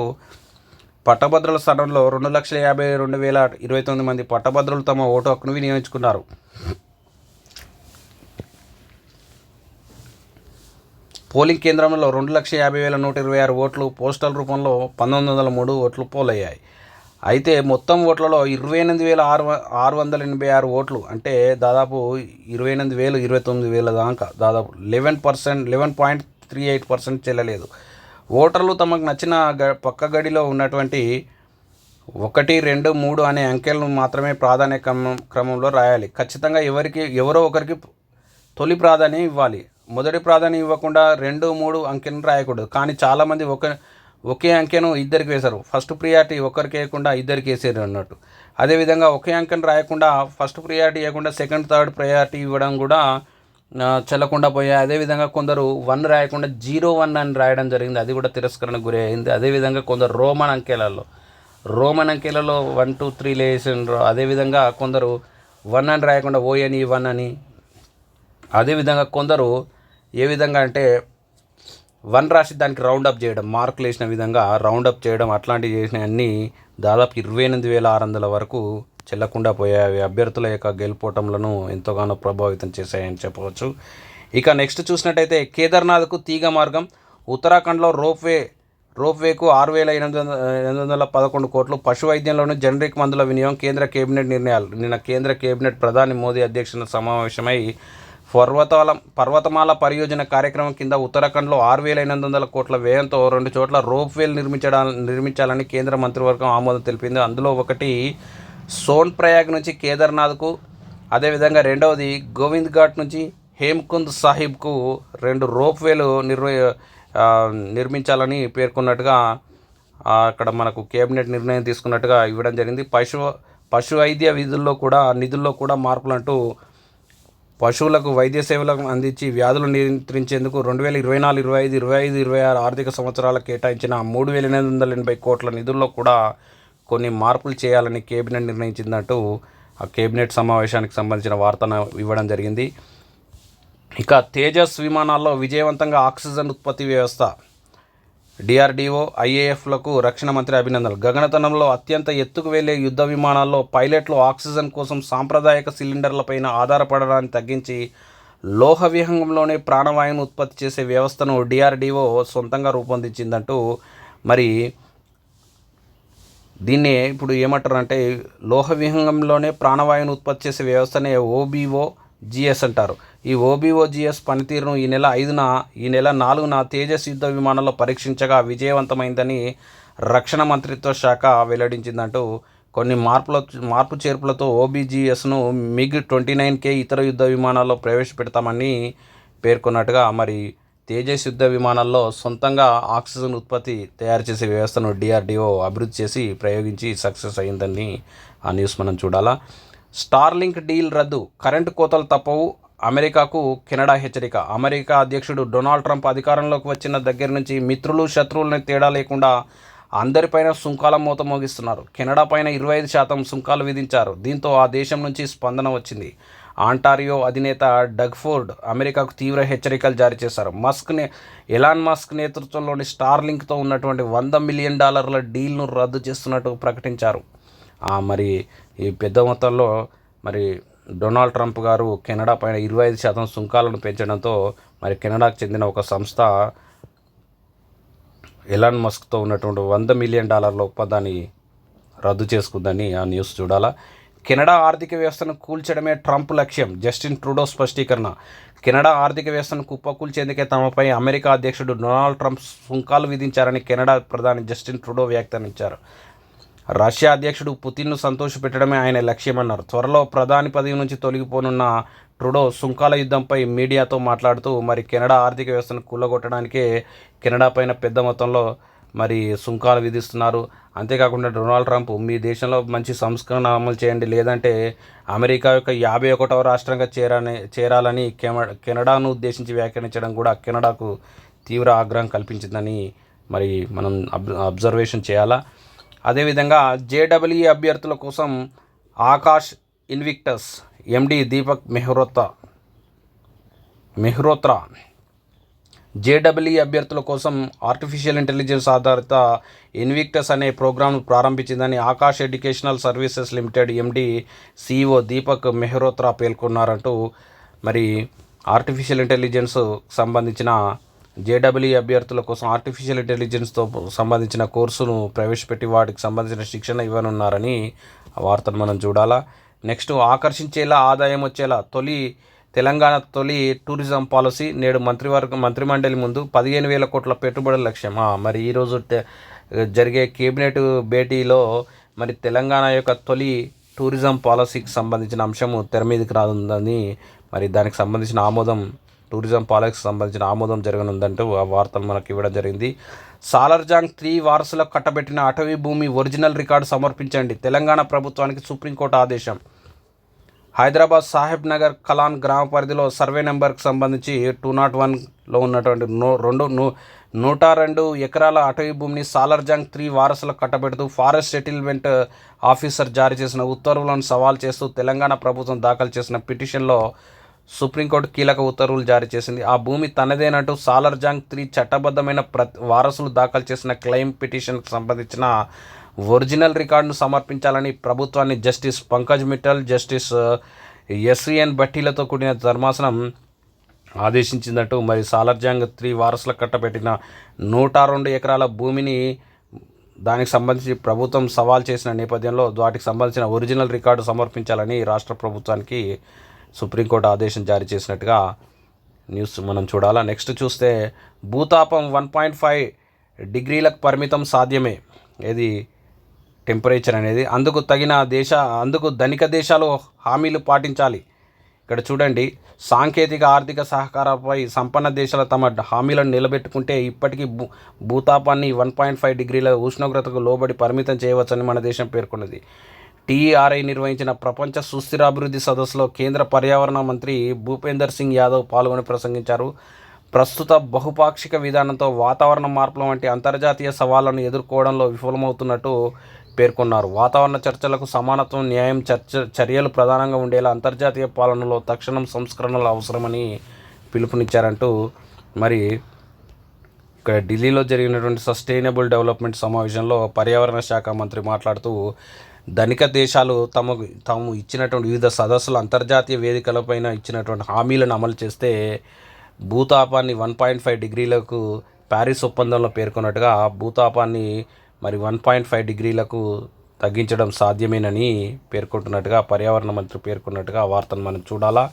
పట్టభద్రుల స్థానంలో 2,52,029 మంది పట్టభద్రులు తమ ఓటు హక్కును వినియోగించుకున్నారు. పోలింగ్ కేంద్రంలో 2,50,126 ఓట్లు పోస్టల్ రూపంలో 1,903 ఓట్లు పోలయ్యాయి. అయితే మొత్తం ఓట్లలో 28,686 ఓట్లు అంటే దాదాపు 28,000 29,000 దాకా దాదాపు 11.38% చెల్లలేదు. ఓటర్లు తమకు నచ్చిన పక్క గడిలో ఉన్నటువంటి 1, 2, 3 అనే అంకెలను మాత్రమే ప్రాధాన్య క్రమంలో రాయాలి. ఖచ్చితంగా ఎవరో ఒకరికి తొలి ప్రాధాన్యం ఇవ్వాలి. మొదటి ప్రాధాన్యం ఇవ్వకుండా 2, 3 అంకెలను రాయకూడదు. కానీ చాలామంది ఒకే అంకెను ఇద్దరికి వేశారు. ఫస్ట్ ప్రియారిటీ ఒకరికి వేయకుండా ఇద్దరికి వేసారు అన్నట్టు. అదేవిధంగా ఒకే అంకెను రాయకుండా ఫస్ట్ ప్రియారిటీ ఇవ్వకుండా సెకండ్, థర్డ్ ప్రియారిటీ ఇవ్వడం కూడా చెల్లకుండా పోయాయి. అదేవిధంగా కొందరు 1 రాయకుండా 01 అని రాయడం జరిగింది. అది కూడా తిరస్కరణకు గురి అయింది. అదేవిధంగా కొందరు రోమన్ అంకెలలో 1, 2, 3 వేసారు. అదేవిధంగా కొందరు 1 అని రాయకుండా ONE1 అని. అదేవిధంగా కొందరు ఏ విధంగా అంటే 1 రాసి దానికి రౌండప్ చేయడం, మార్కులు వేసిన విధంగా రౌండప్ చేయడం, అట్లాంటివి చేసిన అన్నీ దాదాపు 28,600 వరకు చెల్లకుండా పోయాయి. అభ్యర్థుల యొక్క గెలుపోటములను ఎంతగానో ప్రభావితం చేశాయని చెప్పవచ్చు. ఇక నెక్స్ట్ చూసినట్టయితే కేదార్నాథ్కు తీగ మార్గం. ఉత్తరాఖండ్లో రోప్వేకు 6,811 కోట్లు. పశు వైద్యంలోని జనరిక్ మందుల వినియోగం. కేంద్ర కేబినెట్ నిర్ణయాలు. నిన్న కేంద్ర కేబినెట్ ప్రధాని మోదీ అధ్యక్షతన సమావేశమై పర్వతమాల పరియోజన కార్యక్రమం కింద ఉత్తరాఖండ్లో 6,800 కోట్ల వ్యయంతో 2 చోట్ల రోప్వేలు నిర్మించాలని కేంద్ర మంత్రివర్గం ఆమోదం తెలిపింది. అందులో ఒకటి సోన్ ప్రయాగ్ నుంచి కేదార్నాథ్కు, అదేవిధంగా రెండవది గోవింద్ ఘాట్ నుంచి హేమ్కుంద్ సాహిబ్కు 2 రోప్వేలు నిర్మించాలని పేర్కొన్నట్టుగా అక్కడ మనకు కేబినెట్ నిర్ణయం తీసుకున్నట్టుగా ఇవ్వడం జరిగింది. పశు వైద్య నిధుల్లో కూడా మార్పులు అంటూ పశువులకు వైద్య సేవలను అందించి వ్యాధులు నియంత్రించేందుకు 2024, 25, 26 ఆర్థిక సంవత్సరాలకు కేటాయించిన 3,880 కోట్ల నిధుల్లో కూడా కొన్ని మార్పులు చేయాలని కేబినెట్ నిర్ణయించిందంటూ ఆ కేబినెట్ సమావేశానికి సంబంధించిన వార్తను ఇవ్వడం జరిగింది. ఇక తేజస్ విమానాల్లో విజయవంతంగా ఆక్సిజన్ ఉత్పత్తి వ్యవస్థ. DRDO, IAFలకు రక్షణ మంత్రి అభినందనలు. గగనతలంలో అత్యంత ఎత్తుకు వెళ్లే యుద్ధ విమానాల్లో పైలట్లు ఆక్సిజన్ కోసం సాంప్రదాయక సిలిండర్లపైన ఆధారపడడాన్ని తగ్గించి లోహ విహంగంలోనే ప్రాణవాయువును ఉత్పత్తి చేసే వ్యవస్థను DRDO సొంతంగా రూపొందించిందంటూ మరి దీన్ని ఇప్పుడు ఏమంటారంటే లోహ విహంగంలోనే ప్రాణవాయువును ఉత్పత్తి చేసే వ్యవస్థనే OBOGS అంటారు. ఈ ఓబీఓజీఎస్ పనితీరును ఈ నెల 4న తేజస్ యుద్ధ విమానంలో పరీక్షించగా విజయవంతమైందని రక్షణ మంత్రిత్వ శాఖ వెల్లడించిందంటూ కొన్ని మార్పు చేర్పులతో ఓబీజీఎస్ను MiG-29K ఇతర యుద్ధ విమానాల్లో ప్రవేశపెడతామని పేర్కొన్నట్టుగా మరి తేజస్ యుద్ధ విమానాల్లో సొంతంగా ఆక్సిజన్ ఉత్పత్తి తయారు చేసే వ్యవస్థను DRDO అభివృద్ధి చేసి ప్రయోగించి సక్సెస్ అయిందని ఆ న్యూస్ మనం చూడాలా. స్టార్లింక్ డీల్ రద్దు, కరెంటు కోతలు తప్పవు, అమెరికాకు కెనడా హెచ్చరిక. అమెరికా అధ్యక్షుడు డొనాల్డ్ ట్రంప్ అధికారంలోకి వచ్చిన దగ్గర నుంచి మిత్రులు శత్రువులని తేడా లేకుండా అందరిపైన సుంకాల మూత మోగిస్తున్నారు. కెనడా పైన 25% సుంకాలు విధించారు. దీంతో ఆ దేశం నుంచి స్పందన వచ్చింది. ఆంటారియో అధినేత డగ్ ఫోర్డ్ అమెరికాకు తీవ్ర హెచ్చరికలు జారీ చేశారు. ఎలాన్ మస్క్ నేతృత్వంలోని స్టార్లింక్తో ఉన్నటువంటి $100 మిలియన్ డీల్ను రద్దు చేస్తున్నట్టు ప్రకటించారు. మరి ఈ పెద్ద మొత్తంలో మరి డొనాల్డ్ ట్రంప్ గారు కెనడా పైన 25% సుంకాలను పెంచడంతో మరి కెనడాకు చెందిన ఒక సంస్థ ఎలాన్ మస్క్తో ఉన్నటువంటి $100 మిలియన్ ఒప్పందాన్ని రద్దు చేసుకుందని ఆ న్యూస్ చూడాలా. కెనడా ఆర్థిక వ్యవస్థను కూల్చడమే ట్రంప్ లక్ష్యం, జస్టిన్ ట్రూడో స్పష్టీకరణ. కెనడా ఆర్థిక వ్యవస్థను కుప్పకూల్చేందుకే తమపై అమెరికా అధ్యక్షుడు డొనాల్డ్ ట్రంప్ సుంకాలు విధించారని కెనడా ప్రధాని జస్టిన్ ట్రూడో వ్యాఖ్యానించారు. రష్యా అధ్యక్షుడు పుతిన్ను సంతోషపెట్టడమే ఆయన లక్ష్యమన్నారు. త్వరలో ప్రధాని పదవి నుంచి తొలగిపోనున్న ట్రూడో సుంకాల యుద్ధంపై మీడియాతో మాట్లాడుతూ మరి కెనడా ఆర్థిక వ్యవస్థను కూలగొట్టడానికే కెనడా పైన పెద్ద మొత్తంలో మరి సుంకాలు విధిస్తున్నారు. అంతేకాకుండా డొనాల్డ్ ట్రంప్ మీ దేశంలో మంచి సంస్కరణ అమలు చేయండి, లేదంటే అమెరికా యొక్క 51వ రాష్ట్రంగా చేరాలని కెనడాను ఉద్దేశించి వ్యాఖ్యానించడం కూడా కెనడాకు తీవ్ర ఆగ్రహం కల్పించిందని మరి మనం అబ్జర్వేషన్ చేయాలా. అదేవిధంగా JEE అభ్యర్థుల కోసం Aakash Invictus MD Deepak Mehrotra JEE అభ్యర్థుల కోసం ఆర్టిఫిషియల్ ఇంటెలిజెన్స్ ఆధారిత ఇన్విక్టస్ అనే ప్రోగ్రాంను ప్రారంభించిందని Aakash educational services limited MD CEO Deepak Mehrotra పేర్కొన్నారంటూ మరి ఆర్టిఫిషియల్ ఇంటెలిజెన్స్ సంబంధించిన JEE అభ్యర్థుల కోసం ఆర్టిఫిషియల్ ఇంటెలిజెన్స్తో సంబంధించిన కోర్సును ప్రవేశపెట్టి వాటికి సంబంధించిన శిక్షణ ఇవ్వనున్నారని వార్తను మనం చూడాలా. నెక్స్ట్, ఆకర్షించేలా ఆదాయం వచ్చేలా తెలంగాణ తొలి టూరిజం పాలసీ నేడు మంత్రిమండలి ముందు 15,000 కోట్ల పెట్టుబడుల లక్ష్యం. మరి ఈరోజు జరిగే కేబినెట్ భేటీలో మరి తెలంగాణ యొక్క తొలి టూరిజం పాలసీకి సంబంధించిన అంశము తెర మీదకి రానుందని మరి దానికి సంబంధించిన టూరిజం పాలసీకి సంబంధించిన ఆమోదం జరగనుందంటూ ఆ వార్తలు మనకు ఇవ్వడం జరిగింది. సాలార్జంగ్ 3 వారసులకు కట్టబెట్టిన అటవీ భూమి ఒరిజినల్ రికార్డు సమర్పించండి, తెలంగాణ ప్రభుత్వానికి సుప్రీంకోర్టు ఆదేశం. హైదరాబాద్ సాహెబ్ నగర్ కలాన్ గ్రామ పరిధిలో సర్వే నెంబర్కి సంబంధించి 201లో ఉన్నటువంటి 102 ఎకరాల అటవీ భూమిని సాలార్జంగ్ 3 వారసులకు కట్టబెడుతూ ఫారెస్ట్ సెటిల్మెంట్ ఆఫీసర్ జారీ చేసిన ఉత్తర్వులను సవాల్ చేస్తూ తెలంగాణ ప్రభుత్వం దాఖలు చేసిన పిటిషన్లో సుప్రీంకోర్టు కీలక ఉత్తర్వులు జారీ చేసింది. ఆ భూమి తనదేనంటూ సాలార్జంగ్ 3 చట్టబద్ధమైన వారసులు దాఖలు చేసిన క్లెయిమ్ పిటిషన్కి సంబంధించిన ఒరిజినల్ రికార్డును సమర్పించాలని ప్రభుత్వాన్ని justice Pankaj Mittal, justice SEN భట్టీలతో కూడిన ధర్మాసనం ఆదేశించిందంటూ మరి సాలార్జంగ్ 3 వారసులకు కట్టబెట్టిన 102 ఎకరాల భూమిని దానికి సంబంధించి ప్రభుత్వం సవాల్ చేసిన నేపథ్యంలో వాటికి సంబంధించిన ఒరిజినల్ రికార్డు సమర్పించాలని రాష్ట్ర ప్రభుత్వానికి సుప్రీంకోర్టు ఆదేశం జారీ చేసినట్టుగా న్యూస్ మనం చూడాలా. నెక్స్ట్ చూస్తే భూతాపం 1.5 డిగ్రీలకు పరిమితం సాధ్యమే, ఏది టెంపరేచర్ అనేది. అందుకు ధనిక దేశాలు హామీలు పాటించాలి. ఇక్కడ చూడండి, సాంకేతిక ఆర్థిక సహకారంపై సంపన్న దేశాలు తమ హామీలను నిలబెట్టుకుంటే ఇప్పటికీ భూతాపాన్ని 1.5 డిగ్రీల ఉష్ణోగ్రతకు లోబడి పరిమితం చేయవచ్చని మన దేశం పేర్కొన్నది. TERI నిర్వహించిన ప్రపంచ సుస్థిరాభివృద్ధి సదస్సులో కేంద్ర పర్యావరణ మంత్రి భూపేందర్ సింగ్ యాదవ్ పాల్గొని ప్రసంగించారు. ప్రస్తుత బహుపాక్షిక విధానంతో వాతావరణ మార్పుల వంటి అంతర్జాతీయ సవాళ్లను ఎదుర్కోవడంలో విఫలమవుతున్నట్టు పేర్కొన్నారు. వాతావరణ చర్చలకు సమానత్వం, న్యాయం, చర్యలు ప్రధానంగా ఉండేలా అంతర్జాతీయ పాలనలో తక్షణం సంస్కరణలు అవసరమని పిలుపునిచ్చారంటూ మరి ఇక్కడ ఢిల్లీలో జరిగినటువంటి సస్టైనబుల్ డెవలప్మెంట్ సమావేశంలో పర్యావరణ శాఖ మంత్రి మాట్లాడుతూ ధనిక దేశాలు తాము ఇచ్చినటువంటి వివిధ సదస్సులు అంతర్జాతీయ వేదికలపైన ఇచ్చినటువంటి హామీలను అమలు చేస్తే భూతాపాన్ని 1.5 డిగ్రీలకు ప్యారిస్ ఒప్పందంలో పేర్కొన్నట్టుగా భూతాపాన్ని మరి 1.5 డిగ్రీలకు తగ్గించడం సాధ్యమేనని పేర్కొంటున్నట్టుగా పర్యావరణ మంత్రి పేర్కొన్నట్టుగా ఆ వార్తను మనం చూడాలా.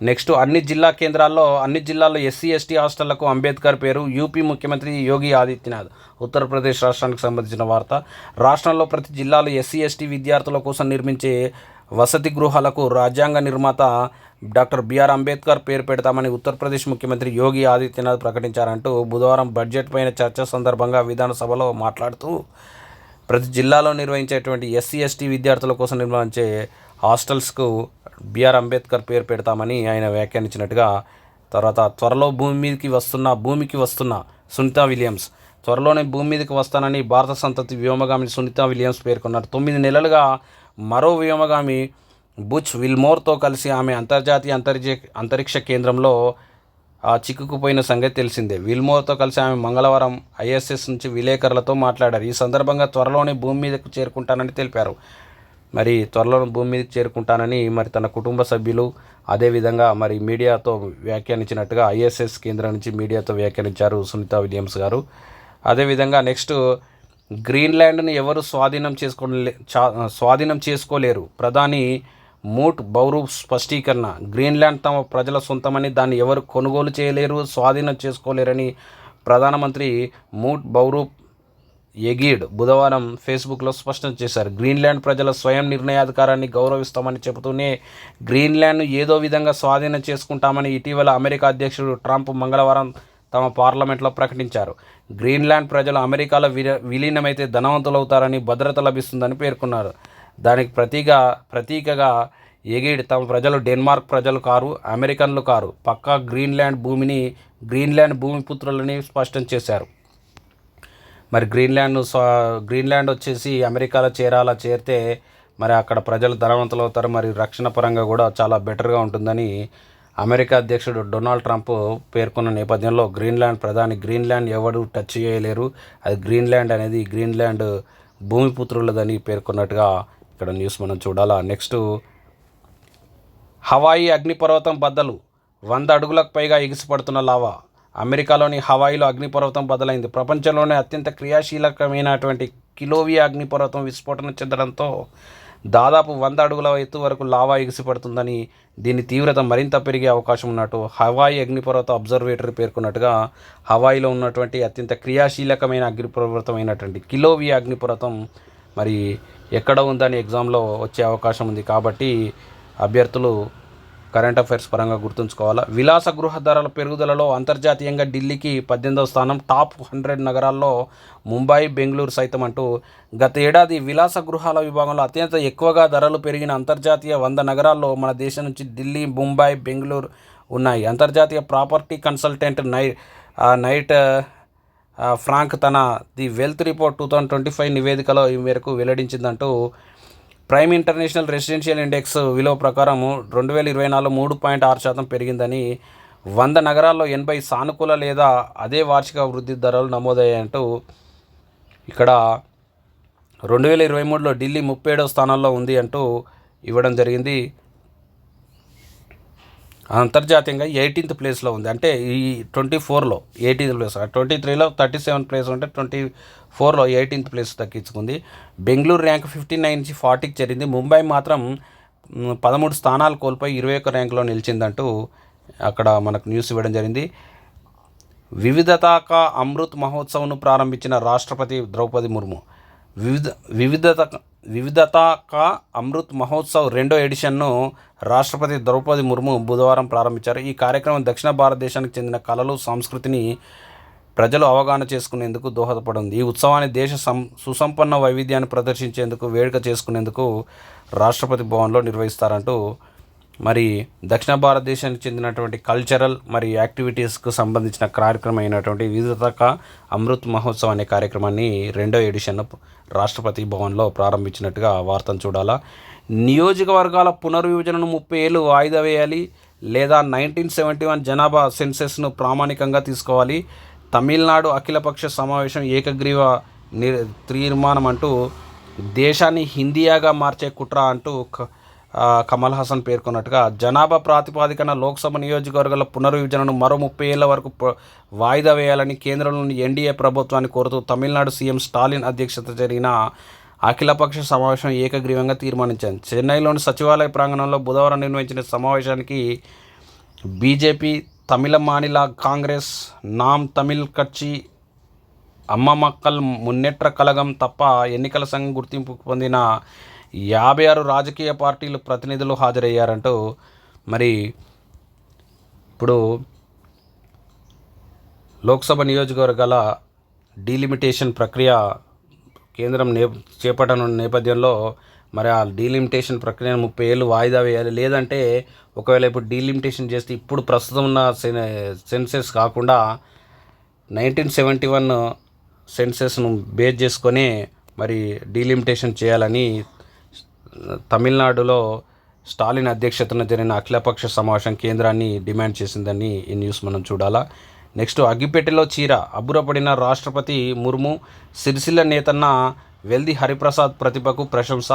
నెక్స్ట్, అన్ని జిల్లాల్లో ఎస్సీ ఎస్టీ హాస్టళ్లకు అంబేద్కర్ పేరు. యూపీ ముఖ్యమంత్రి యోగి ఆదిత్యనాథ్. ఉత్తరప్రదేశ్ రాష్ట్రానికి సంబంధించిన వార్త. రాష్ట్రంలో ప్రతి జిల్లాలో ఎస్సీ ఎస్టీ విద్యార్థుల కోసం నిర్మించే వసతి గృహాలకు రాజ్యాంగ నిర్మాత డాక్టర్ బిఆర్ అంబేద్కర్ పేరు పెడతామని ఉత్తరప్రదేశ్ ముఖ్యమంత్రి యోగి ఆదిత్యనాథ్ ప్రకటించారంటూ బుధవారం బడ్జెట్ పైన చర్చ సందర్భంగా విధానసభలో మాట్లాడుతూ, ప్రతి జిల్లాలో నిర్వహించేటువంటి ఎస్సీ ఎస్టీ విద్యార్థుల కోసం నిర్వహించే హాస్టల్స్కు బిఆర్ అంబేద్కర్ పేరు పెడతామని ఆయన వ్యాఖ్యానించినట్టుగా. తర్వాత, త్వరలో భూమికి వస్తున్న సునీతా విలియమ్స్. త్వరలోనే భూమి మీదకి వస్తానని భారత సంతతి వ్యోమగామి సునీతా విలియమ్స్ పేర్కొన్నారు. 9 నెలలుగా మరో వ్యోమగామి బుచ్ విల్మోర్తో కలిసి ఆమె అంతర్జాతీయ అంతరిక్ష కేంద్రంలో చిక్కుకుపోయిన సంగతి తెలిసిందే. విల్మోర్తో కలిసి ఆమె మంగళవారం ఐఎస్ఎస్ నుంచి విలేకరులతో మాట్లాడారు. ఈ సందర్భంగా త్వరలోనే భూమి మీదకు చేరుకుంటానని తెలిపారు. మరి త్వరలో భూమి మీదకి చేరుకుంటానని మరి తన కుటుంబ సభ్యులు, అదేవిధంగా మరి మీడియాతో వ్యాఖ్యానించినట్టుగా ఐఎస్ఎస్ కేంద్రం నుంచి మీడియాతో వ్యాఖ్యానించారు సునీతా విలియమ్స్ గారు. అదేవిధంగా నెక్స్ట్, గ్రీన్లాండ్ను ఎవరు స్వాధీనం చేసుకోలేరు. ప్రధాని మూట్ బౌరూఫ్ స్పష్టీకరణ. గ్రీన్లాండ్ తమ ప్రజల సొంతమని, దాన్ని ఎవరు కొనుగోలు చేయలేరు, స్వాధీనం చేసుకోలేరని ప్రధానమంత్రి మూట్ బౌరూఫ్ ఎగిడ్ బుధవారం ఫేస్బుక్లో స్పష్టం చేశారు. గ్రీన్లాండ్ ప్రజల స్వయం నిర్ణయాధికారాన్ని గౌరవిస్తామని చెబుతూనే గ్రీన్లాండ్ను ఏదో విధంగా స్వాధీనం చేసుకుంటామని ఇటీవల అమెరికా అధ్యక్షుడు ట్రంప్ మంగళవారం తమ పార్లమెంట్లో ప్రకటించారు. గ్రీన్లాండ్ ప్రజలు అమెరికాలో విలీనమైతే ధనవంతులవుతారని, భద్రత లభిస్తుందని పేర్కొన్నారు. దానికి ప్రతీకగా ఎగిడ్ తమ ప్రజలు డెన్మార్క్ ప్రజలు కారు, అమెరికన్లు కారు, పక్కా గ్రీన్లాండ్ భూమిపుత్రులని స్పష్టం చేశారు. మరి గ్రీన్లాండ్ వచ్చేసి అమెరికాలో చేరితే మరి అక్కడ ప్రజలు ధనవంతులు అవుతారు, మరి రక్షణ పరంగా కూడా చాలా బెటర్గా ఉంటుందని అమెరికా అధ్యక్షుడు డొనాల్డ్ ట్రంప్ పేర్కొన్న నేపథ్యంలో గ్రీన్లాండ్ ఎవరు టచ్ చేయలేరు, అది గ్రీన్లాండ్ భూమిపుత్రులదని పేర్కొన్నట్టుగా ఇక్కడ న్యూస్ మనం చూడాలా. నెక్స్ట్, హవాయి అగ్నిపర్వతం బద్దలు, 100 అడుగులకు పైగా ఎగిసిపడుతున్న లావా. అమెరికాలోని హవాయిలో అగ్నిపర్వతం బద్దలైంది. ప్రపంచంలోనే అత్యంత క్రియాశీలకమైనటువంటి కిలోవియా అగ్నిపర్వతం విస్ఫోటనం చెందడంతో దాదాపు 100 అడుగుల ఎత్తు వరకు లావా ఎగిసిపడుతుందని, దీని తీవ్రత మరింత పెరిగే అవకాశం ఉన్నట్టు హవాయి అగ్నిపర్వత అబ్జర్వేటరీ పేర్కొన్నట్టుగా. హవాయిలో ఉన్నటువంటి అత్యంత క్రియాశీలకమైన అగ్నిపర్వతం అయినటువంటి కిలోవియా అగ్నిపర్వతం మరి ఎక్కడ ఉందని ఎగ్జామ్లో వచ్చే అవకాశం ఉంది. కాబట్టి అభ్యర్థులు కరెంట్ అఫైర్స్ పరంగా గుర్తుంచుకోవాలా. విలాస గృహ ధరల పెరుగుదలలో అంతర్జాతీయంగా ఢిల్లీకి 18వ స్థానం. టాప్ 100 నగరాల్లో ముంబై, బెంగళూరు సైతం అంటూ గత ఏడాది విలాస గృహాల విభాగంలో అత్యంత ఎక్కువగా ధరలు పెరిగిన అంతర్జాతీయ 100 నగరాల్లో మన దేశం నుంచి ఢిల్లీ, ముంబై, బెంగళూరు ఉన్నాయి. అంతర్జాతీయ ప్రాపర్టీ కన్సల్టెంట్ నైట్ ఫ్రాంక్ తన ది వెల్త్ రిపోర్ట్ 2025 నివేదికలో ఈ మేరకు వెల్లడించిందంటూ ప్రైమ్ ఇంటర్నేషనల్ రెసిడెన్షియల్ ఇండెక్స్ విలువ ప్రకారం 2024 3.6% పెరిగిందని, 100 నగరాల్లో 80 సానుకూల లేదా అదే వార్షిక వృద్ధి ధరలు నమోదయ్యాయంటూ ఇక్కడ 2023లో ఢిల్లీ 37వ స్థానంలో ఉంది అంటూ ఇవ్వడం జరిగింది. అంతర్జాతీయంగా 18th ప్లేస్లో ఉంది. అంటే ఈ 24లో 18th ప్లేస్, 23లో 37 ప్లేస్ ఉంటే 24లో 18th ప్లేస్ దక్కించుకుంది. బెంగళూరు ర్యాంక్ 59 నుంచి 40కి చేరింది. ముంబై మాత్రం 13 స్థానాలు కోల్పోయి 21 ర్యాంకులో నిలిచిందంటూ అక్కడ మనకు న్యూస్ ఇవ్వడం జరిగింది. వివిధతా కా అమృత్ మహోత్సవ్ను ప్రారంభించిన రాష్ట్రపతి ద్రౌపది ముర్ము. వివిధతా కా అమృత్ మహోత్సవ్ 2వ ఎడిషన్ను రాష్ట్రపతి ద్రౌపది ముర్ము బుధవారం ప్రారంభించారు. ఈ కార్యక్రమం దక్షిణ భారతదేశానికి చెందిన కళలు, సంస్కృతిని ప్రజలు అవగాహన చేసుకునేందుకు దోహదపడింది. ఈ ఉత్సవాన్ని దేశ సుసంపన్న వైవిధ్యాన్ని ప్రదర్శించేందుకు, వేడుక చేసుకునేందుకు రాష్ట్రపతి భవన్లో నిర్వహిస్తారంటూ మరి దక్షిణ భారతదేశానికి చెందినటువంటి కల్చరల్ మరి యాక్టివిటీస్కు సంబంధించిన కార్యక్రమం అయినటువంటి వివిధతా కా అమృత్ మహోత్సవ్ అనే కార్యక్రమాన్ని 2వ ఎడిషన్ రాష్ట్రపతి భవన్లో ప్రారంభించినట్టుగా వార్తను చూడాలా. నియోజకవర్గాల పునర్విభజనను 30 ఏళ్ళు వాయిదా వేయాలి లేదా 1971 జనాభా సెన్సెస్ను ప్రామాణికంగా తీసుకోవాలి. తమిళనాడు అఖిలపక్ష సమావేశం ఏకగ్రీవ తీర్మానం అంటూ దేశాన్ని హిందీయాగా మార్చే కుట్ర అంటూ కమల్ హాసన్ పేర్కొన్నట్టుగా, జనాభా ప్రాతిపాదికన లోక్సభ నియోజకవర్గాల పునర్విభజనను మరో 30 ఏళ్ల వరకు వాయిదా వేయాలని కేంద్రంలోని ఎన్డీఏ ప్రభుత్వాన్ని కోరుతూ తమిళనాడు సీఎం స్టాలిన్ అధ్యక్షత జరిగిన అఖిలపక్ష సమావేశం ఏకగ్రీవంగా తీర్మానించింది. చెన్నైలోని సచివాలయ ప్రాంగణంలో బుధవారం నిర్వహించిన సమావేశానికి బీజేపీ, తమిళ మానిల కాంగ్రెస్, నామ్ తమిళ్ కచ్చి, అమ్మ మక్కల్ మున్నేట్ర కళగం తప్ప ఎన్నికల సంఘం గుర్తింపు పొందిన 56 రాజకీయ పార్టీలు ప్రతినిధులు హాజరయ్యారంటూ మరి ఇప్పుడు లోక్సభ నియోజకవర్గాల డీలిమిటేషన్ ప్రక్రియ కేంద్రం చేపట్టనున్న నేపథ్యంలో మరి ఆ డీలిమిటేషన్ ప్రక్రియను 30 ఏళ్ళు వాయిదా వేయాలి. లేదంటే ఒకవేళ ఇప్పుడు డీలిమిటేషన్ చేస్తే ఇప్పుడు ప్రస్తుతం ఉన్న సెన్సెస్ కాకుండా 1971 సెన్సెస్ను బేస్ చేసుకొని మరి డీలిమిటేషన్ చేయాలని తమిళనాడులో స్టాలిన్ అధ్యక్షతన జరిగిన అఖిలపక్ష సమావేశం కేంద్రాన్ని డిమాండ్ చేసిందని ఈ న్యూస్ మనం చూడాలా. నెక్స్ట్, అగ్గిపెట్టెలో చీర అబ్బురపడిన రాష్ట్రపతి ముర్ము, సిరిసిల్ల నేతన్న వెల్ది హరిప్రసాద్ ప్రతిభకు ప్రశంస,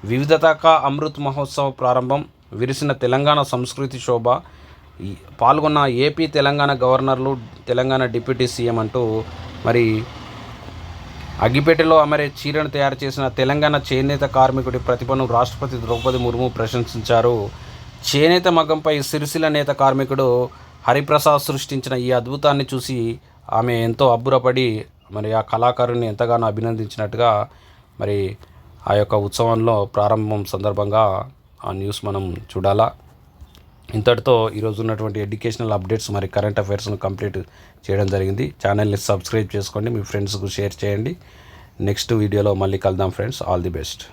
వివిధతాక అమృత్ మహోత్సవ్ ప్రారంభం, విరిసిన తెలంగాణ సంస్కృతి శోభ, పాల్గొన్న ఏపీ తెలంగాణ గవర్నర్లు, తెలంగాణ డిప్యూటీ సీఎం అంటూ మరి అగ్గిపెట్టెలో అమరే చీరను తయారు చేసిన తెలంగాణ చేనేత కార్మికుడి ప్రతిభను రాష్ట్రపతి ద్రౌపది ముర్ము ప్రశంసించారు. చేనేత మగ్గంపై సిరిసిల్ల నేత కార్మికుడు హరిప్రసాద్ సృష్టించిన ఈ అద్భుతాన్ని చూసి ఆమె ఎంతో అబ్బురపడి మరి ఆ కళాకారుని ఎంతగానో అభినందించినట్టుగా మరి ఆ యొక్క ఉత్సవంలో ప్రారంభం సందర్భంగా ఆ న్యూస్ మనం చూడాలా. ఇంతటితో ఈరోజు ఉన్నటువంటి ఎడ్యుకేషనల్ అప్డేట్స్ మరి కరెంట్ అఫైర్స్ను కంప్లీట్ చేయడం జరిగింది. ఛానల్ని సబ్స్క్రైబ్ చేసుకోండి, మీ ఫ్రెండ్స్కు షేర్ చేయండి. నెక్స్ట్ వీడియోలో మళ్ళీ కలుద్దాం ఫ్రెండ్స్. All the best.